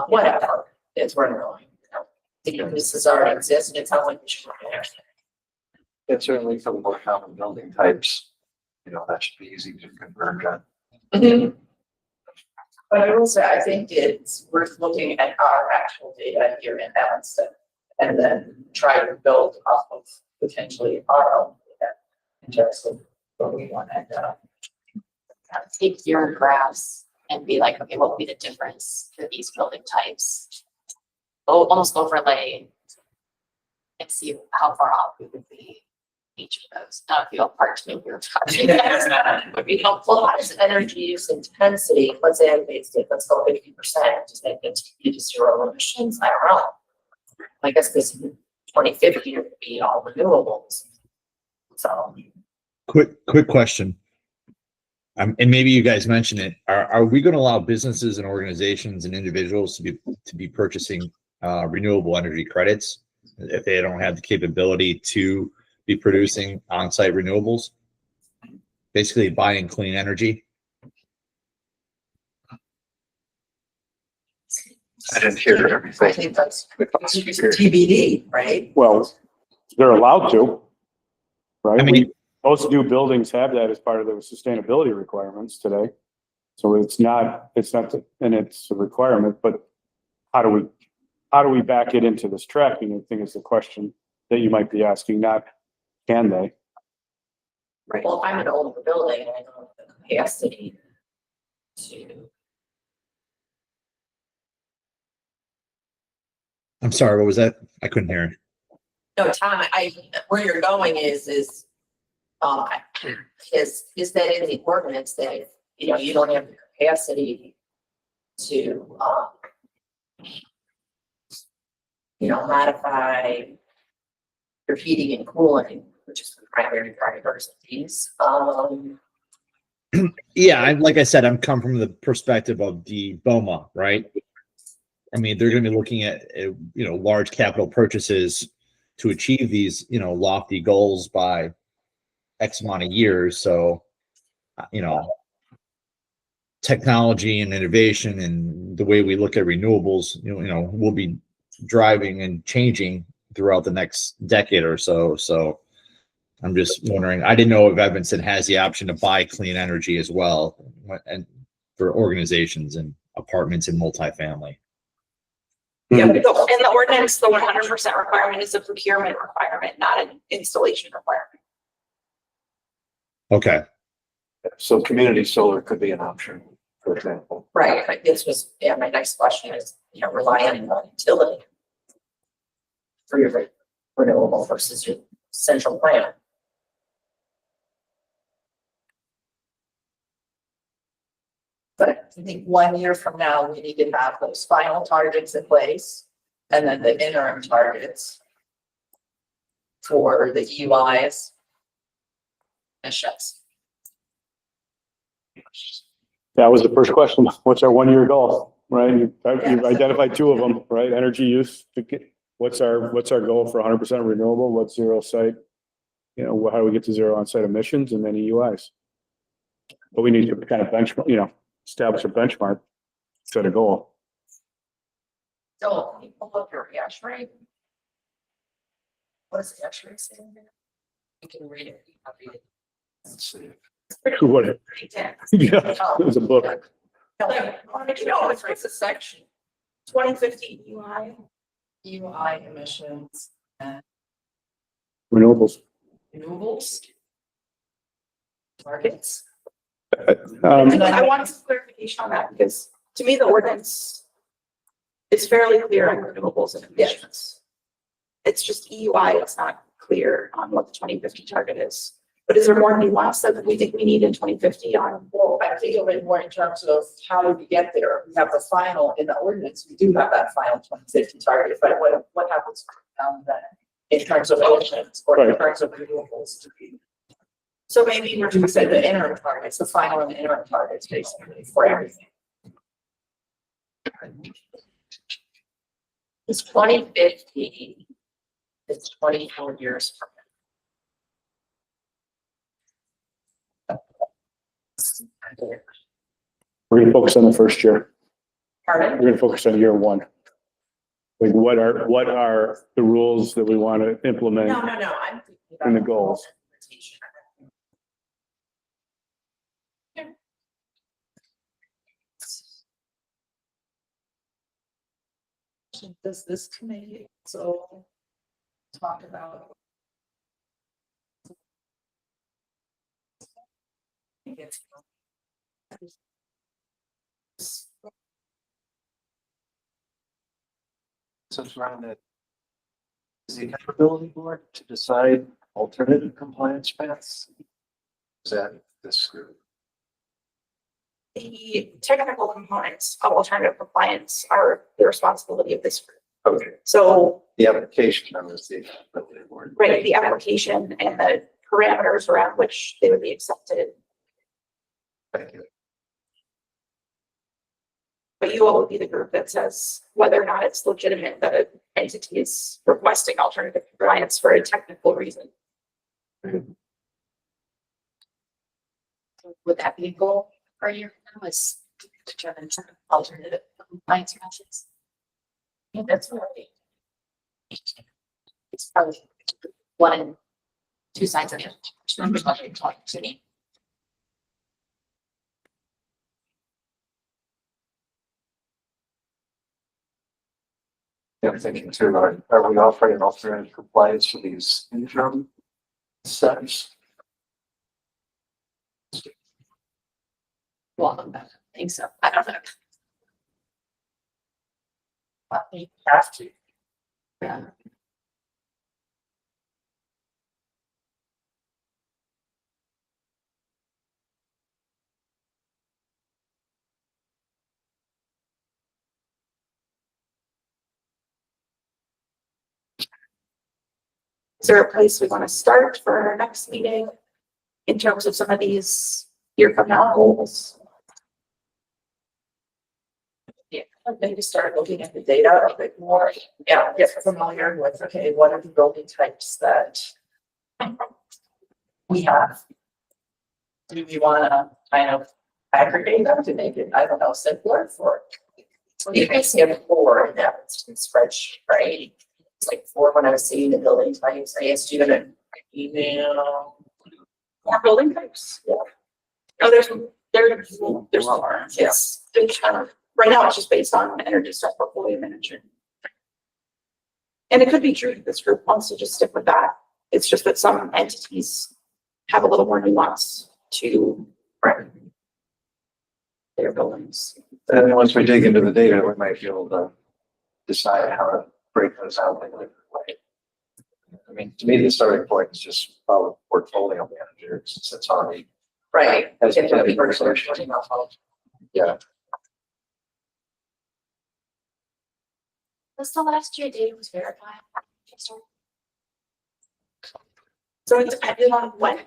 whatever, it's where I'm going. This has already existed, it sounds like we should. And certainly for the more common building types, that should be easy to converge on. But I will say, I think it's worth looking at our actual data here in Evanston and then try to build off of potentially our own data in terms of what we want to end up. Take your graphs and be like, okay, what would be the difference for these building types? Almost overlay and see how far off we would be each of those. Not if you have parts maybe you're talking. Would be helpful. How does energy use intensity, let's say I'm based it, let's go 50%, just make it to zero emissions, I don't know. I guess this 2050 would be all renewables. So. Quick question. And maybe you guys mentioned it. Are we going to allow businesses and organizations and individuals to be purchasing renewable energy credits if they don't have the capability to be producing on-site renewables? Basically buying clean energy. I didn't hear everything. I think that's TBD, right? Well, they're allowed to, right? I mean- Most new buildings have that as part of their sustainability requirements today. So it's not, and it's a requirement, but how do we back it into this tracking? I think is the question that you might be asking, not can they? Right. Well, if I'm an older building, I don't have the capacity to. I'm sorry, what was that? I couldn't hear it. No, Tom, where you're going is that in the ordinance that, you don't have the capacity to, modify your heating and cooling, which is the primary drivers of these. Yeah, like I said, I'm come from the perspective of the BOMA, right? I mean, they're going to be looking at, large capital purchases to achieve these, lofty goals by X amount of years. So, technology and innovation and the way we look at renewables, will be driving and changing throughout the next decade or so. So I'm just wondering, I didn't know if Evanston has the option to buy clean energy as well, and for organizations and apartments and multifamily. Yeah, but in the ordinance, the 100% requirement is a procurement requirement, not an installation requirement. Okay, So community solar could be an option, for example. Right, but this was, yeah, my next question is, you know, relying on utility for your renewable versus your central plant. But I think 1 year from now, we need to have those final targets in place and then the interim targets for the UIs. Emissions. That was the first question. What's our 1 year goal, right? You've identified two of them, right? Energy use. What's our goal for 100% renewable? What's zero site? You know, how do we get to zero on-site emissions and then EUIs? But we need to kind of benchmark, you know, establish a benchmark, set a goal. So can you pull up your hash rate? What does the hash rate say in there? You can read it. You can read it. Let's see. What? Pretty dense. Yeah, it was a book. No, it's a section. 2050 UI. UI emissions and Renewables. renewables. Targets. I want some clarification on that because to me, the ordinance is fairly clear on renewables and emissions. It's just EUI, it's not clear on what the 2050 target is. But is there more nuance that we think we need in 2050 on? Well, I think of it more in terms of how do we get there? We have the final in the ordinance. We do have that final 2050 target, but what happens then in terms of emissions or in terms of renewables? So maybe we're We said the interim targets, the final and the interim targets basically for everything. It's 2050. It's 24 years from now. We're gonna focus on the first year. Pardon? We're gonna focus on year one. Like what are the rules that we want to implement? No, I'm thinking about And the goals. implementation. Does this committee so talk about? So it's around that. Is the accountability board to decide alternative compliance paths? Is that this group? the technical components of alternative compliance are the responsibility of this group. Okay, So, the application of the accountability board. right, the application and the parameters around which they would be accepted. Thank you. But you all would be the group that says whether or not it's legitimate that an entity is requesting alternative compliance for a technical reason. Would that be a goal for you? Was determine some alternative compliance methods? I think that's right. It's probably one and two sides of it. To me. Yeah, I'm thinking too, are we offering alternative compliance for these interim steps? Well, I think so. I don't know. We have to. Yeah. Is there a place we want to start for our next meeting in terms of some of these year from now goals? Maybe start looking at the data a bit more. Yeah, get familiar with, okay, what are the building types that we have? Do we want to kind of aggregate them to make it, I don't know, simpler for? You can see a four in that spreadsheet, right? It's like four when I was seeing the building types. I asked you to email. More building types? Yeah. Oh, there's more. Yes. There's kind of, right now it's just based on energy stuff portfolio management. And it could be true that this group wants to just stick with that. It's just that some entities have a little more nuance to their buildings. And then once we dig into the data, we might be able to decide how to break those out in a different way. I mean, to me, the starting point is just follow portfolio manager, since it's already. Right. Has If been we were researched. searching off of- Yeah, Was the last year data was verified? So it depended on when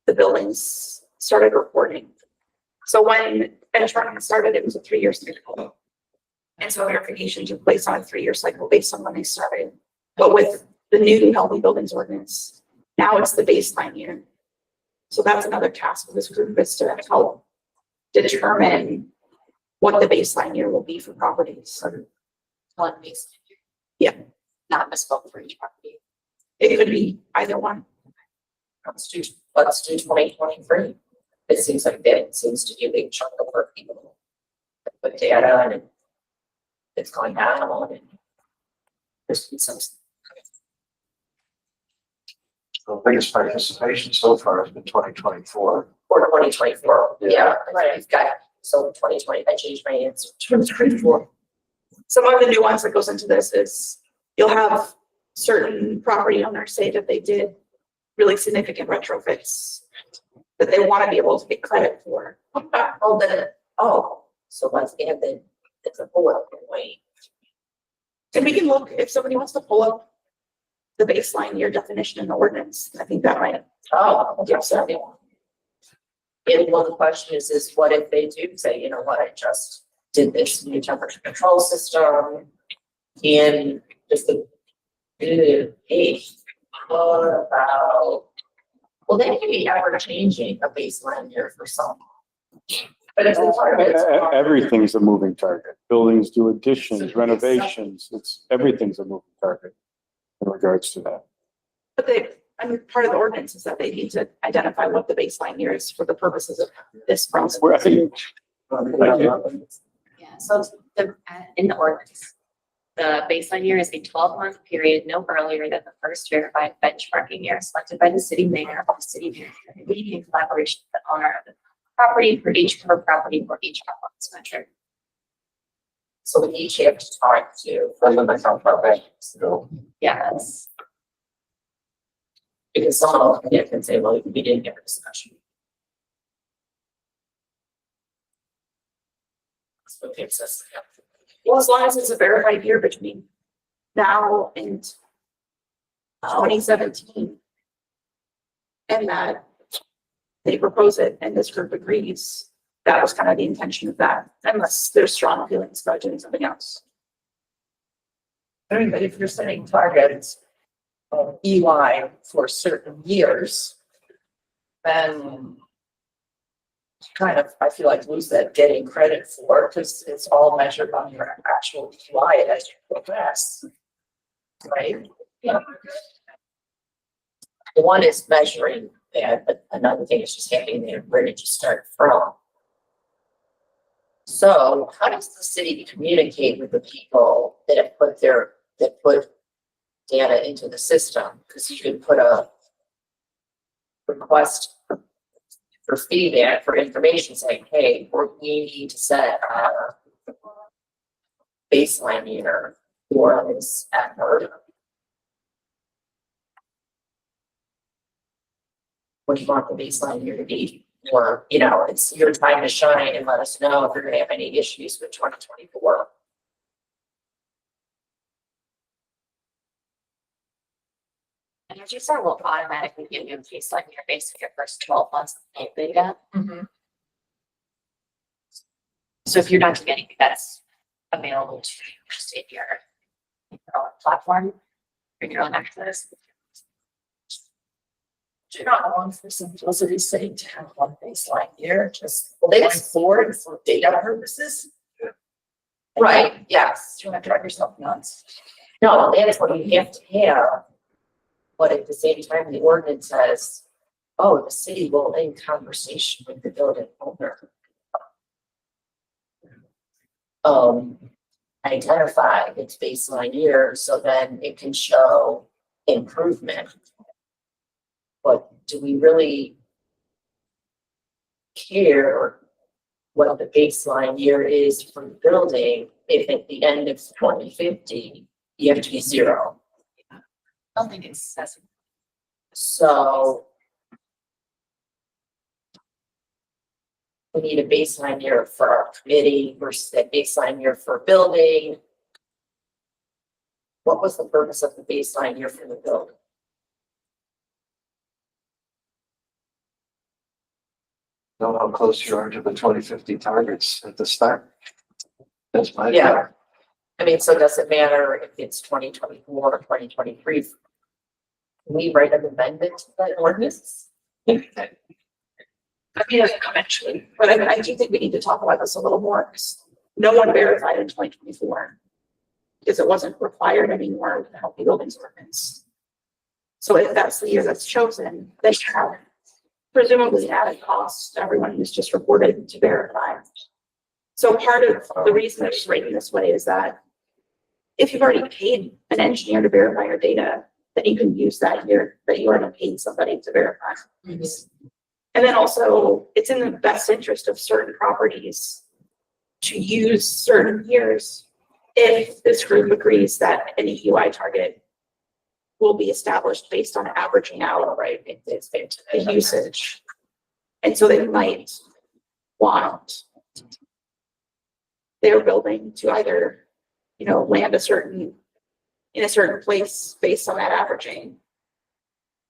the buildings started reporting. So when benchmarking started, it was a 3-year cycle. And so verification took place on a 3-year cycle based on when they started. But with the new healthy buildings ordinance, now it's the baseline year. So that's another task of this group, is to help determine what the baseline year will be for properties. One baseline year. Yeah. Not bespoke for each property. It could be either one. Let's do 2023. It seems like that seems to be a big chunk of work people put data and it's going down and there's been some. the biggest participation so far has been 2024. For 2024, Yeah. yeah, right, we've got, so 2020, I changed my answer, 2024. Some of the nuance that goes into this is you'll have certain property owners say that they did really significant retrofits that they want to be able to get credit for. So once again, then it's a bullet point. And we can look, if somebody wants to pull up the baseline year definition in the ordinance, I think that might, Yes, everyone. And one question is what if they do say, you know what, I just did this new temperature control system and just the, hey, what about, well, they may be ever changing a baseline year for some. But if it's part of it. Everything's a moving target. Buildings do additions, renovations, everything's a moving target in regards to that. but part of the ordinance is that they need to identify what the baseline year is for the purposes of this process. Where I think, Yeah, so in the ordinance, the baseline year is a 12-month period, no earlier than the first verified benchmarking year selected by the city mayor or the city manager, in collaboration with the owner of the property for each per property for each performance metric. So we each have to talk to, from the myself, our bank, so, Yes. because someone can say, well, we didn't get a discussion. That's what gives us. Well, as long as it's a verified year between now and 2017. And that they propose it and this group agrees, that was kind of the intention of that, unless there's strong feelings about doing something else. I mean, but if you're setting targets of EY for certain years, then kind of, I feel like lose that getting credit for, because it's all measured on your actual EY as you progress. Right? Yeah. One is measuring that, but another thing is just having there, where did you start from? So how does the city communicate with the people that have put data into the system? Because you could put a request for feedback, for information, saying, hey, we need to set our baseline year for this effort. What do you want the baseline year to be? Or, you know, it's your time to shine and let us know if you're gonna have any issues with 2024. Energy Star will automatically give you a baseline year based on your first 12 months of data. So if you're not getting that's available to you just in your own platform, in your own access. Do not want for simplicity sake to have one baseline year, just going forward for data purposes. Right, yes. Do you want to drive yourself nuts? No, that's what you have to have. But at the same time, the ordinance says, oh, the city will in conversation with the building owner. identify its baseline year, so then it can show improvement. But do we really care what the baseline year is for the building if at the end of 2050, you have to be zero? I don't think it's that's So we need a baseline year for our committee versus a baseline year for building. What was the purpose of the baseline year for the building? Know how close you are to the 2050 targets at the start. That's my. Yeah. I mean, so does it matter if it's 2024 or 2023? Can we write an amendment to that ordinance? I mean, eventually, but I do think we need to talk about this a little more, because no one verified in 2024. Because it wasn't required anymore with the Healthy Buildings Ordinance. So if that's the year that's chosen, they have presumably added costs to everyone who's just reported to verify. So part of the reason it's written this way is that if you've already paid an engineer to verify your data, then you can use that year that you already paid somebody to verify. And then also, it's in the best interest of certain properties to use certain years if this group agrees that an EUI target will be established based on averaging out, right, the usage. And so they might want their building to either, land in a certain place based on that averaging.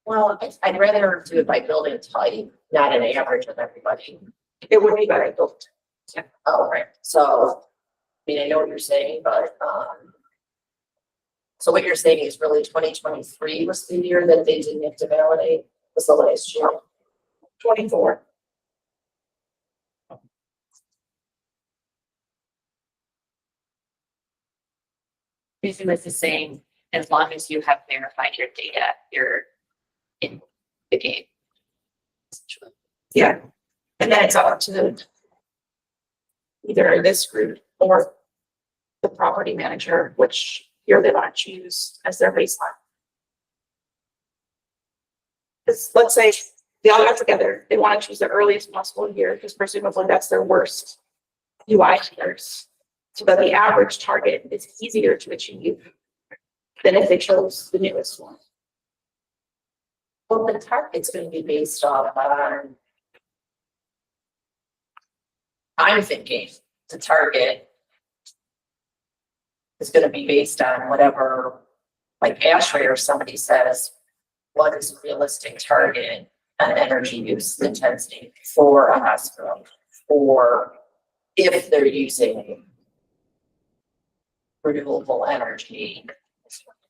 Well, I'd rather do it by building type, not an average of everybody. It would be better built. Oh, right, so, I mean, I know what you're saying, but, so what you're saying is really 2023 was the year that they didn't have to validate, was the last year? 24. basically it's the same, as long as you have verified your data, you're in the game. Essentially. Yeah. And then it's up to either this group or the property manager, which year they want to choose as their baseline. Because let's say they all got together, they want to choose the earliest possible year, because presumably that's their worst UI years. So that the average target is easier to achieve than if they chose the newest one. Well, the target's gonna be based off on. I'm thinking the target is gonna be based on whatever, like ASHRAE or somebody says, what is a realistic target on energy use intensity for a hospital, or if they're using renewable energy,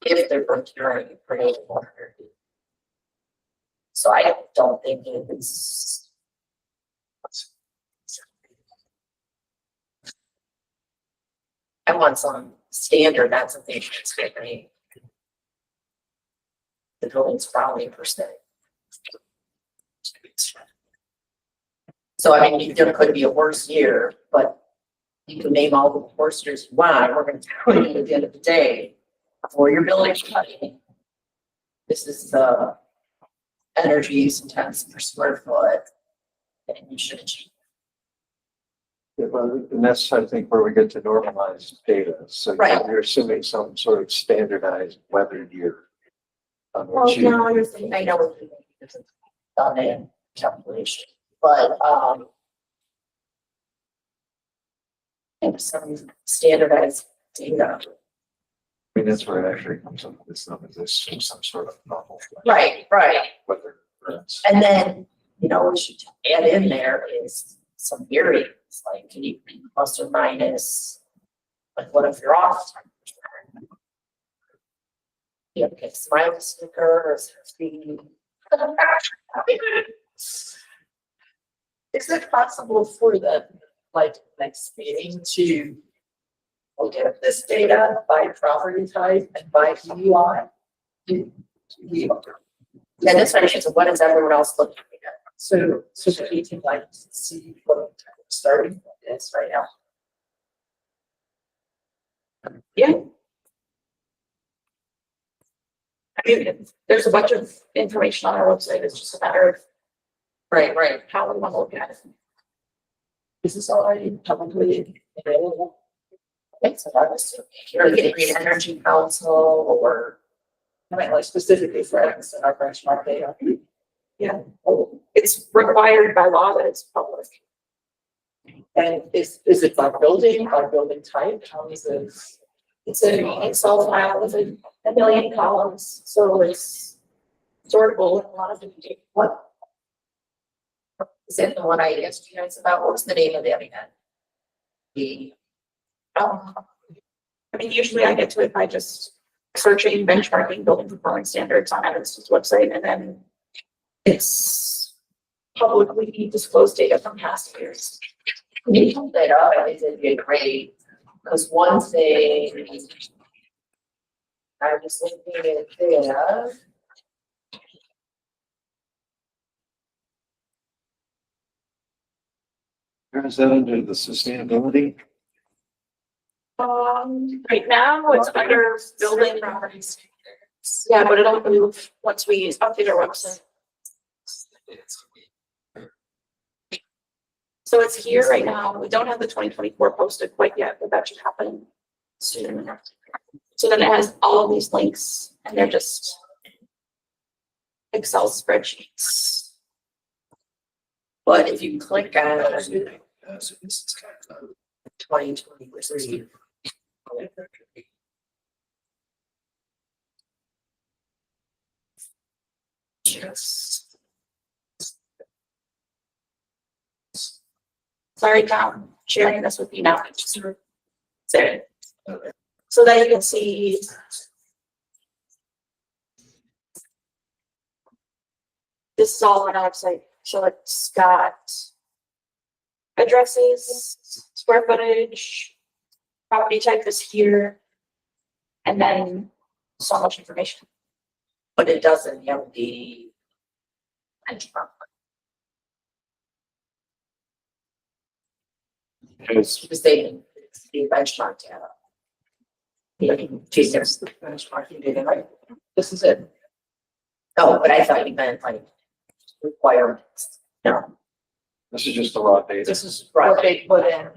if they're procuring renewable energy. So I don't think it's. I want some standard, not something that's going to be. The building's probably %. So I mean, there could be a worse year, but you can name all the worst years you want. We're going to tell you at the end of the day, for your building study, this is the energy use intensity per square foot, and you should achieve. Yeah, well, and that's, I think, where we get to normalize data. So Right. you're assuming some sort of standardized weather year. On Well, which you, no, you're saying, I know what you mean, because it's done in calculation, but, I think some standardized data. I mean, that's where it actually comes up with some of this, some sort of novel. Right. Weather. events. And then, what you add in there is some variance, like, can you be plus or minus, like, what if you're off? You have to get a smiley sticker or something. Is it possible for the, next meeting to look at this data by property type and by UI? Yeah, that's what I should, so what is everyone else looking at? So that you can see what starting point is right now. Yeah. I mean, there's a bunch of information on our website. It's just a matter of Right. how we want to look at it. This is already publicly available. Thanks a lot. You're getting Green Energy Council or. I mean, like specifically for us in our benchmark data. Yeah, it's required by law that it's public. And is it by building type? How is it? It's an Excel file with a million columns, so it's sortable in a lot of different. What? Is it the one I asked you guys about? What was the name of it again? The, I mean, usually I get to it by just searching, benchmarking, building performance standards on Evanston's website, and then it's publicly disclosed data from past years. when you pulled that up, I think it'd be great, because one thing. I was looking at there. Where is that under the sustainability? Right now, it's under building properties. Yeah, but it'll move once we update our website. So it's here right now. We don't have the 2024 posted quite yet, but that should happen soon. So then it has all of these links and they're just Excel spreadsheets. But if you click on So this is kind of. 2023. Yes. Sorry, Tom, sharing this with you now. Sorry. So that you can see. This is all on our website, so it's got addresses, square footage, property type is here, and then so much information. But it doesn't have the benchmark. Because they do benchmark data. You can choose there's the benchmarking data, right? This is it. Oh, but I thought you meant like requirements. No, This is just the raw data. this is what they put in.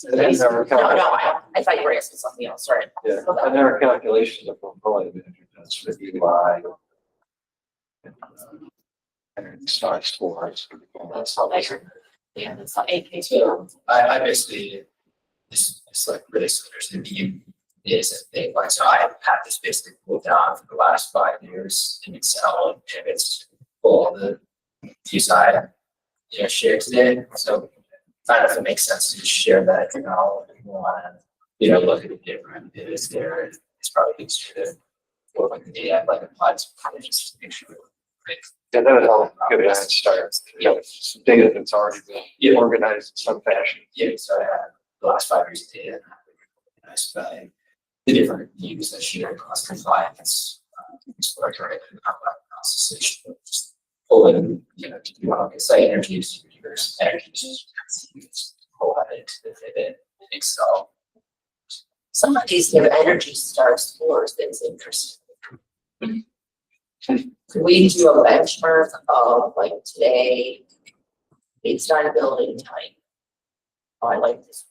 And then there are I thought you were asking something else, sorry. Yeah, and there are calculations of portfolio management, that's for EY. And star scores. That's all they. Yeah, that's not AK too. I basically, it's like really similar to the beam is a thing, like, so I have this basically pulled down for the last 5 years in Excel, and it's all the views I, shared today, so I don't know if it makes sense to share that, if you wanna, look at the different pivots there, it's probably easier to work with the data, like applied to just to make sure. And then it'll give you a head start, some data that's already been organized in some fashion. Yeah, so I had the last 5 years of data, and I recognized by the different views that share across compliance, exploratory analysis, just pulling, if you want to say energy use, energy use, pull that into the pivot in Excel. Some of these have Energy Star scores, that's interesting. We do a benchmark of like today, based on building type. Oh, I like this.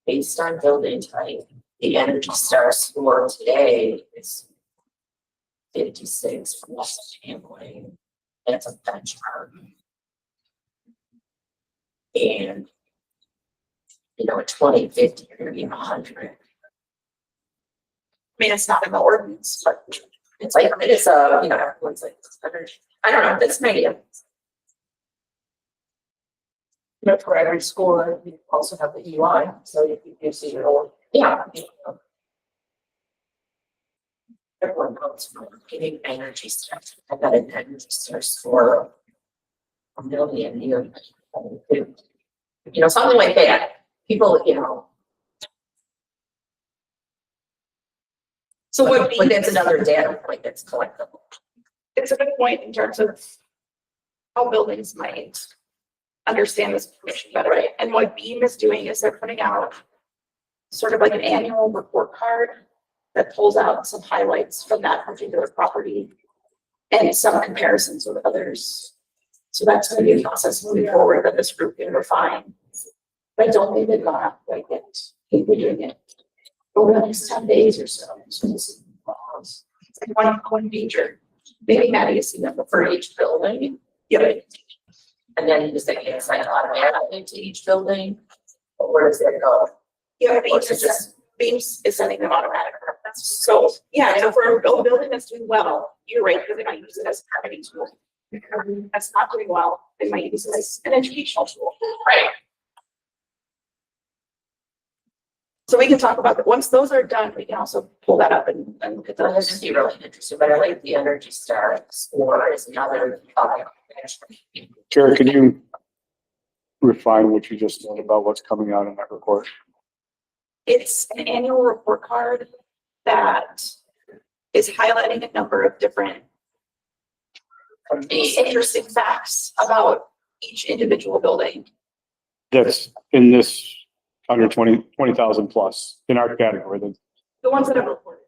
Based on building type, the Energy Star score today is 56 for Amway. That's a benchmark. And in 2050, you're gonna be 100. I mean, it's not in the ordinance, but It's like, it is a, everyone's like, I don't know, that's an idea. for every score, you also have the EY, so you see your own. Yeah. Everyone goes from getting Energy Star. I got an Energy Star score. A million here. Something like that. People, So what but that's another data point that's collectible. it's a good point in terms of how buildings might understand this information better. Right. And what Beam is doing is they're putting out sort of like an annual report card that pulls out some highlights from that particular property and some comparisons with others. So that's gonna be a process moving forward that this group can refine. But I don't think they've gone up quite yet. I think we're doing it over the next 10 days or so. So this is, it's like one major. Maybe Maddie has seen that for each building. Yeah. And then you just like, it's like automatically to each building, or where does it go? Yeah, Or is it just, Beams is sending them automatic. So, yeah, so for a building that's doing well, you're right, because they might use it as a marketing tool. If a building that's not doing well, they might use it as an educational tool. right, So we can talk about that. Once those are done, we can also pull that up and look at that would just those. be really interesting, but I like the Energy Star score is another. Jared, can you refine what you just said about what's coming out in that report? It's an annual report card that is highlighting a number of different interesting facts about each individual building. That's in this under 20,000 plus in our category, The ones that are reported.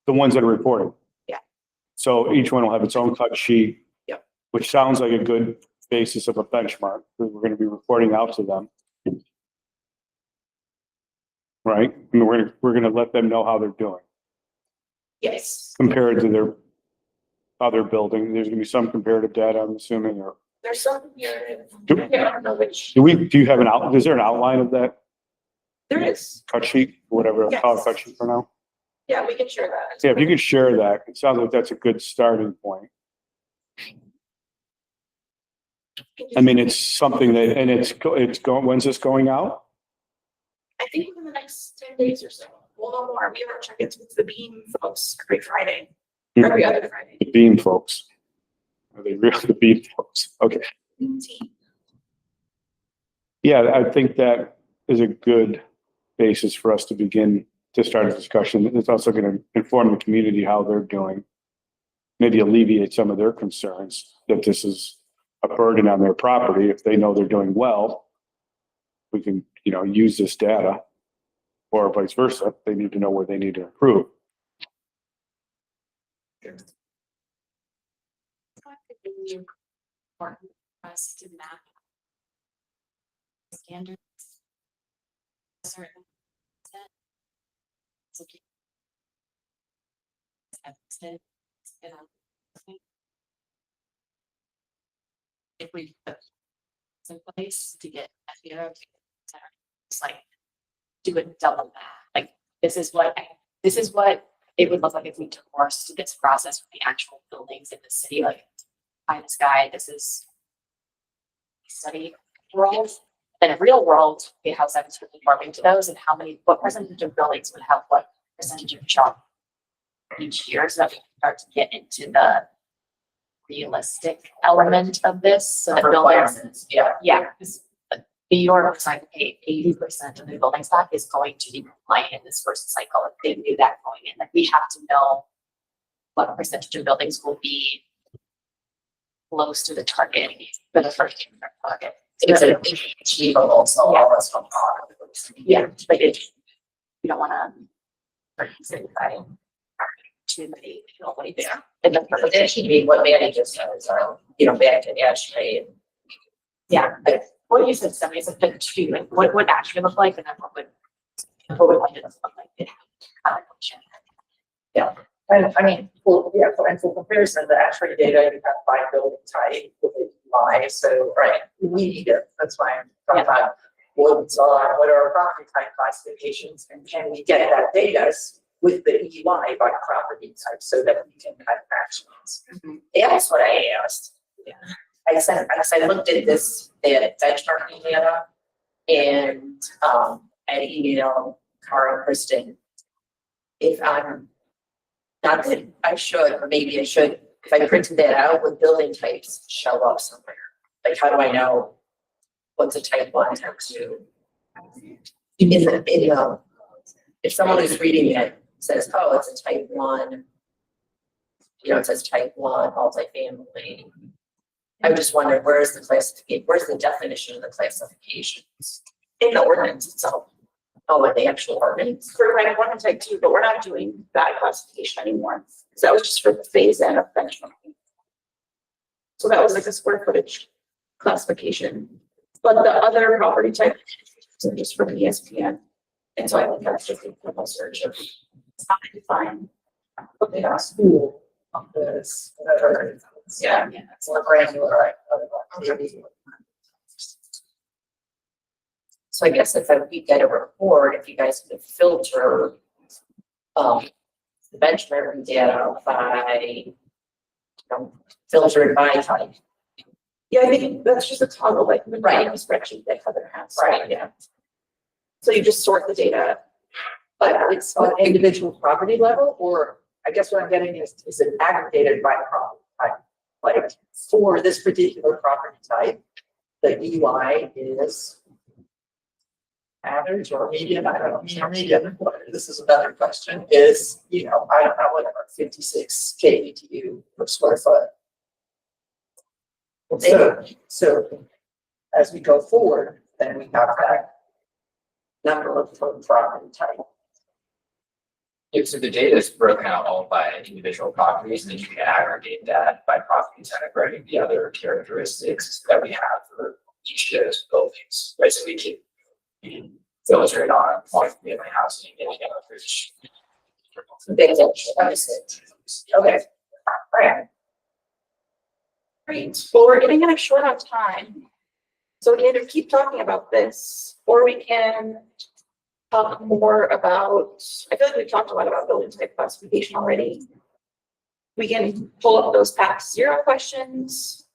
the ones that are reported. Yeah. So each one will have its own cut sheet. Yep. Which sounds like a good basis of a benchmark that we're gonna be reporting out to them. Right? I mean, we're gonna let them know how they're doing Yes, compared to their other building. There's gonna be some comparative data, I'm assuming, or there's some here. Do- I don't know which. do you have is there an outline of that There is. cut sheet, whatever, I'll call it Yes. cut sheet for now? Yeah, we can share that. Yeah, if you could share that, it sounds like that's a good starting point. I mean, it's something that, and it's going, when's this going out? I think within the next 10 days or so, we'll know more. We have our check-ins with the Beam folks every Friday, every other Friday. The Beam folks. Are they really the Beam folks? Okay. Team. Yeah, I think that is a good basis for us to begin to start a discussion. It's also going to inform the community how they're doing. Maybe alleviate some of their concerns that this is a burden on their property. If they know they're doing well, we can, use this data, or vice versa. They need to know where they need to improve. Important for us to map standards. Certain. If we put in place to get, it's like, do it double that, like, this is what it would look like if we took course to this process with the actual buildings in the city, like, by this guy, this is study world. In a real world, we have that's conforming to those, and what percentage of buildings would have what percentage of chalk each year, so that we can start to get into the realistic element of this, so that buildings, Requirements, yeah. yeah, because New York was like 80% of the building stock is going to be compliant in this first cycle. If they knew that going in, like, we have to know what percentage of buildings will be close to the target for the first target. It's achievable, so all of us will. Yeah, like it, you don't wanna certify too many people way there. And the But that should be what Manny just said, back to Ashley. yeah, but what you said, 70% too, like what would actually look like, and then what would budget look like? And I mean, for comparison, the X-ray data, you have by building type with a UI, so, right, we need it, that's why I'm talking about what are our property type classifications, and can we get that data with the UI by property type so that we can kind of actions. That's what I asked. Yeah. I looked at this, benchmarking data, and, I emailed Carl Kristen. If I'm, not that I should, or maybe I should, if I printed that out, would building types show up somewhere? Like, how do I know what's a type 1, type 2? If someone who's reading it says, oh, it's a type 1, it says type 1, multifamily. I just wonder, where's the definition of the classifications? In the ordinance itself. Oh, with the actual ordinance? for type 1 and type 2, but we're not doing that classification anymore. So that was just for the phase in of benchmarking. So that was like a square footage classification, but the other property type are just for the ESPN. And so I think that's just a simple search of how to define what they ask. School of this, whatever. Yeah. It's more granular, right? So I guess if we get a report, if you guys could filter, the benchmarking data by, filter it by type. Yeah, I think that's just a toggle like the Right. spreadsheet that Heather has. Right. Yeah. So you just sort the data. But it's on individual property level, or I guess what I'm getting is it aggregated by property type? Like for this particular property type, the UI is average or median, I don't know, mean or median, this is another question, is, I don't know, whatever, 56 KBTU per square foot. So as we go forward, then we have that number of per property type. Yeah, so the data is broken out all by individual properties, and then you can aggregate that by property type, right? The other characteristics that we have for each of those buildings, right? So we can filter it on multi-family housing and average. Things that, Okay. Alright. Great. Well, we're getting kind of short on time. So we can either keep talking about this, or we can talk more about, I feel like we've talked a lot about building type classification already. We can pull up those past 0 questions.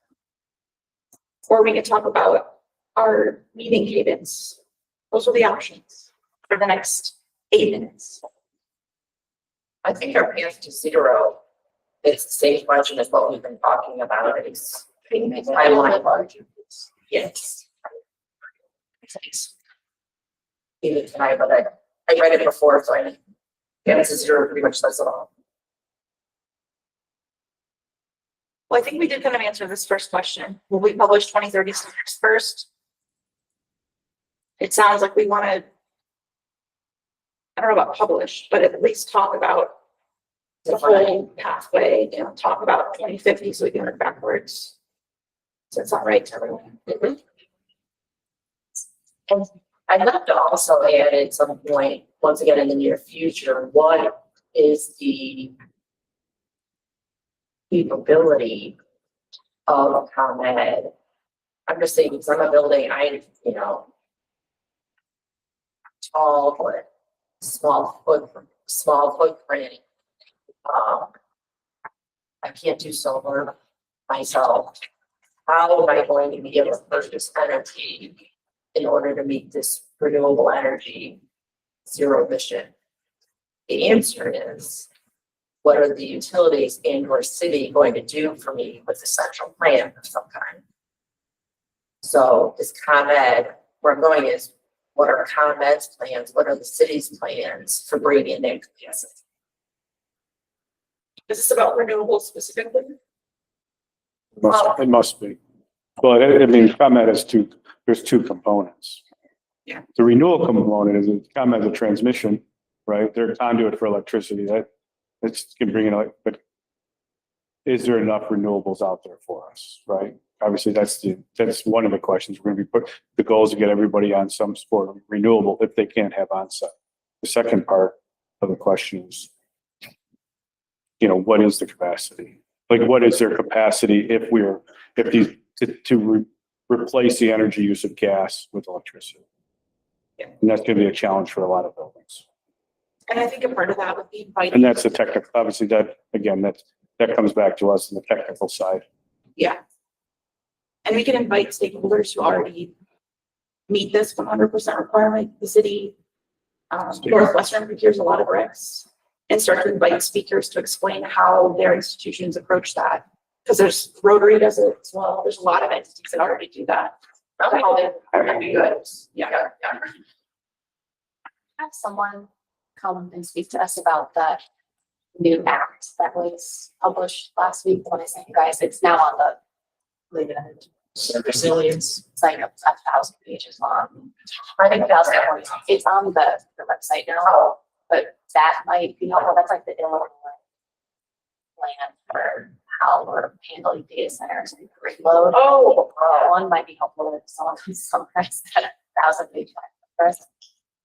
Or we can talk about our meeting cadence. Those are the options for the next 8 minutes. I think our path to 0, it's the same question as what we've been talking about, it's timeline. Yes. Thanks. Even tonight, but I read it before, so I, it's a 0 pretty much says it all. Well, I think we did kind of answer this first question. Will we publish 2030 standards first? It sounds like we want to, I don't know about publish, but at least talk about the whole pathway, talk about 2050 so we can work backwards. So it's all right to everyone. And I'd love to also add at some point, once again in the near future, what is the capability of ComEd? I'm just saying, because I'm a building, tall, but small footprint. I can't do solar myself. How am I going to be able to purchase energy in order to meet this renewable energy 0 emission? The answer is, what are the utilities and or city going to do for me with a central plan of some kind? So is ComEd, where I'm going is, what are ComEd's plans? What are the city's plans for bringing in their capacity? Is this about renewables specifically? It must be. Well, I mean, ComEd has there's 2 components. Yeah. The renewal component is ComEd's a transmission, right? They're a conduit for electricity. That's can bring it, but is there enough renewables out there for us, right? Obviously, that's one of the questions we're going to be the goal is to get everybody on some sort of renewable if they can't have onset. The second part of the question is, what is the capacity? Like, what is their capacity to replace the energy use of gas with electricity? Yeah. And that's going to be a challenge for a lot of buildings. And I think a part of that would be inviting. And that's the technical, obviously that comes back to us in the technical side. Yeah. And we can invite stakeholders who already meet this 100% requirement. The city, Northwestern procures a lot of bricks, and start to invite speakers to explain how their institutions approach that. Because there's Rotary does it as well. There's a lot of entities that already do that. How they are be good. Yeah. Have someone come and speak to us about the new act that was published last week when I sent you guys. It's now on the Resilience. It's like 1,000 pages long. I think 1,000, it's on the website now, but that might be helpful. That's like the Illinois plan for how we're handling data centers and grid load. Oh, One might be helpful if someone can summarize that 1,000 page. first.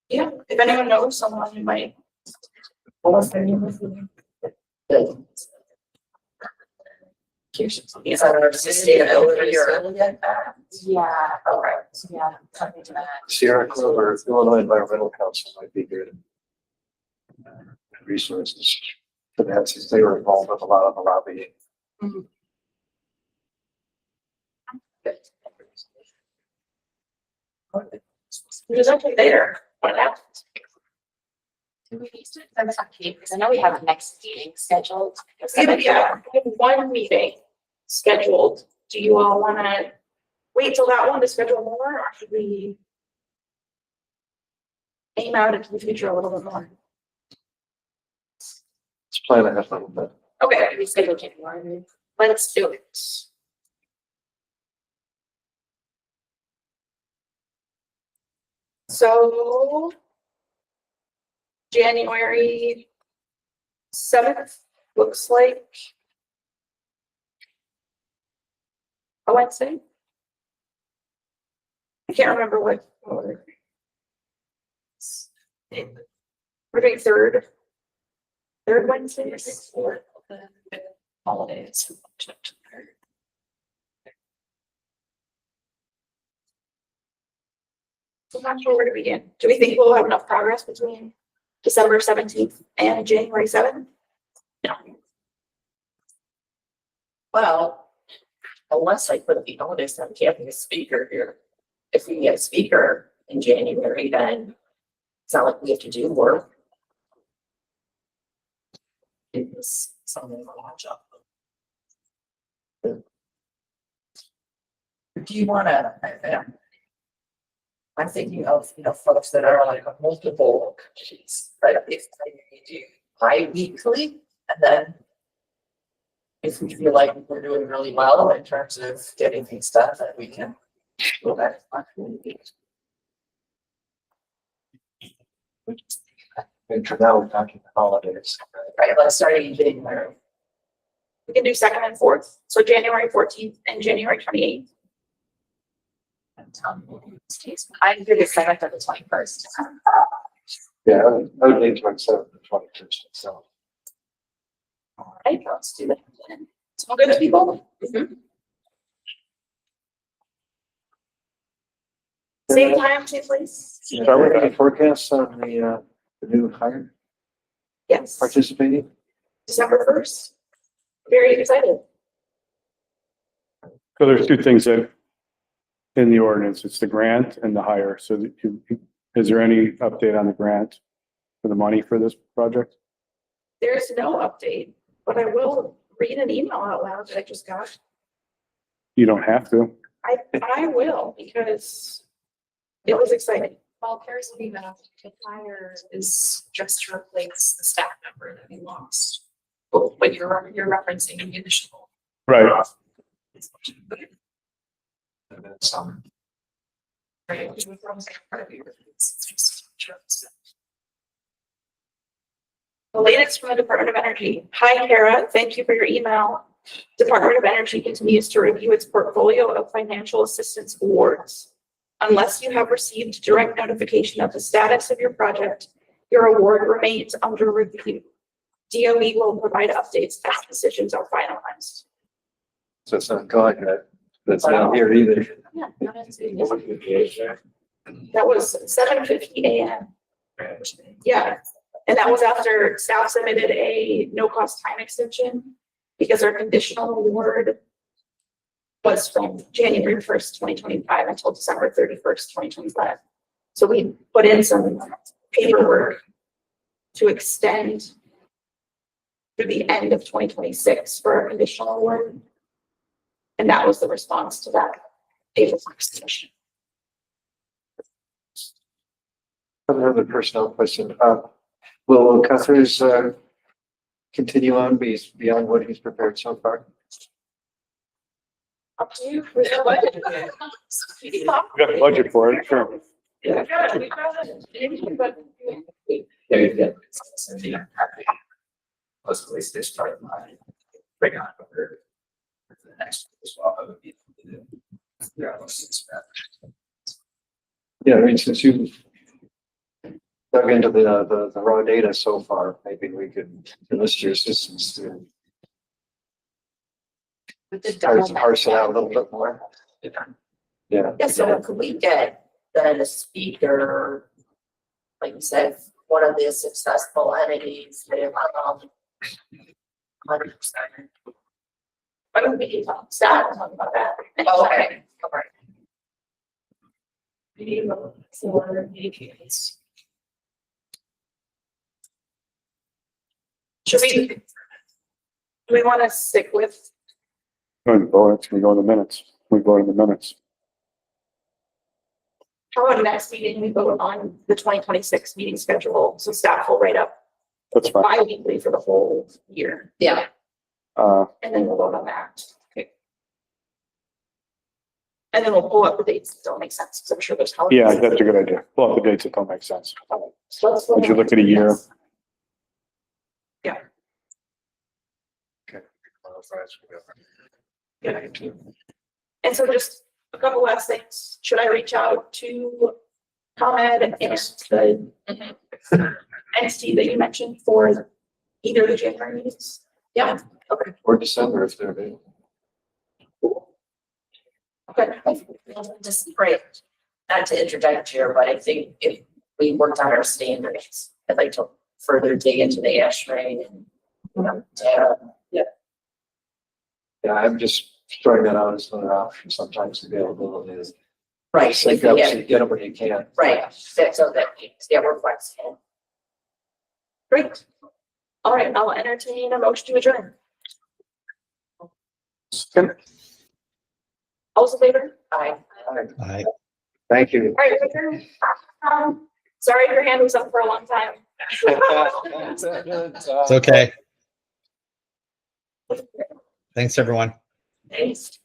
yeah, if anyone knows someone who might. Is that our sustainability or? Yeah, yeah, something to that. Sierra Club or Illinois Environmental Council might be good. Resources for that, since they were involved with a lot of the lobbying. There's actually there. Do we need to, because I know we have a next meeting scheduled. Yeah, we have one meeting scheduled. Do you all wanna wait till that one to schedule more, or should we aim out into the future a little bit more? Let's plan ahead a little bit. Okay, We scheduled January. let's do it. So January 7th looks like a Wednesday. I can't remember what order. We're doing third Wednesday. Or the holidays. I'm not sure where to begin. Do we think we'll have enough progress between December 17th and January 7th? No. Well, unless I put the notice on having a speaker here. If we get a speaker in January, then it's not like we have to do work. It's something to watch out. Do you wanna, I'm thinking of, folks that are like multiple sheets, right? If you do bi-weekly, and then if we feel like we're doing really well in terms of getting things done, then we can go back. And for now, we're talking holidays. Right, let's start in January. We can do 2nd and 4th, so January 14th and January 28th. I'm good at 7th or the 21st. Yeah, I would lean towards 7th and 21st, so. All right, let's do that. Sound good to people? Same time, same place? Are we getting forecasts on the new hire Yes, participating? December 1st. Very excited. So there's two things that in the ordinance, it's the grant and the hire. So is there any update on the grant for the money for this project? There's no update, but I will read an email out loud that I just got. You don't have to. I will, because it was exciting. Well, Paris will be enough to hire is just to replace the staff member that we lost. But you're referencing the initial. Right. And then some. Right, which was almost like part of your, it's just. The latest from the Department of Energy. Hi, Kara. Thank you for your email. Department of Energy continues to review its portfolio of financial assistance awards. Unless you have received direct notification of the status of your project, your award remains under review. DOE will provide updates as decisions are finalized. So it's not gone yet. That's not here either. Yeah, no, that's good. That was 7:50 a.m. Yeah, and that was after staff submitted a no-cost time extension because our conditional award was from January 1st, 2025 until December 31st, 2025. So we put in some paperwork to extend through the end of 2026 for our conditional award. And that was the response to that April extension. Another personnel question. Will Cuthers continue on beyond what he's prepared so far? Up to you. We got budget. We got a budget for it, sure. Yeah, we got it. But- Yeah, you get something. Let's at least this part of my. Bring on for the next as well. That would be. Yeah, let's expect. Yeah, I mean, since you dug into the raw data so far, maybe we could enlist your assistance to With the parse it out a little bit more. Yeah. Yeah, so could we get then a speaker, like you said, one of the successful entities that have 100%. I don't think it's on staff, talk about that. Okay, all right. Should we? Do we want to stick with, Go ahead and vote. It's gonna go in the minutes. We vote in the minutes. how about next meeting, we vote on the 2026 meeting schedule, so staff will write up That's fine. bi-weekly for the whole year, Yeah, and then we'll vote on that. Okay. And then we'll pull up the dates that don't make sense, because I'm sure there's. yeah, that's a good idea. Pull up the dates that don't make sense. So let's. Would you look at a year? Yeah. And so just a couple last things. Should I reach out to ComEd and the entity that you mentioned for either of the January meetings? Yeah, okay. Or December if they're available. Okay. just great. Not to interject here, but I think if we worked on our standards, I'd like to further dig into the ASHRAE and, data. Yeah, I'm just throwing that out as another option. Sometimes availability is. Right, Like, obviously, get them when you can. right, so that, yeah, we're flexible. Great. All right, I'll entertain a motion to adjourn. All those in favor? Aye. I, Thank you. All right, Richard. Sorry, your hand was up for a long time. it's okay. Thanks, everyone. Thanks.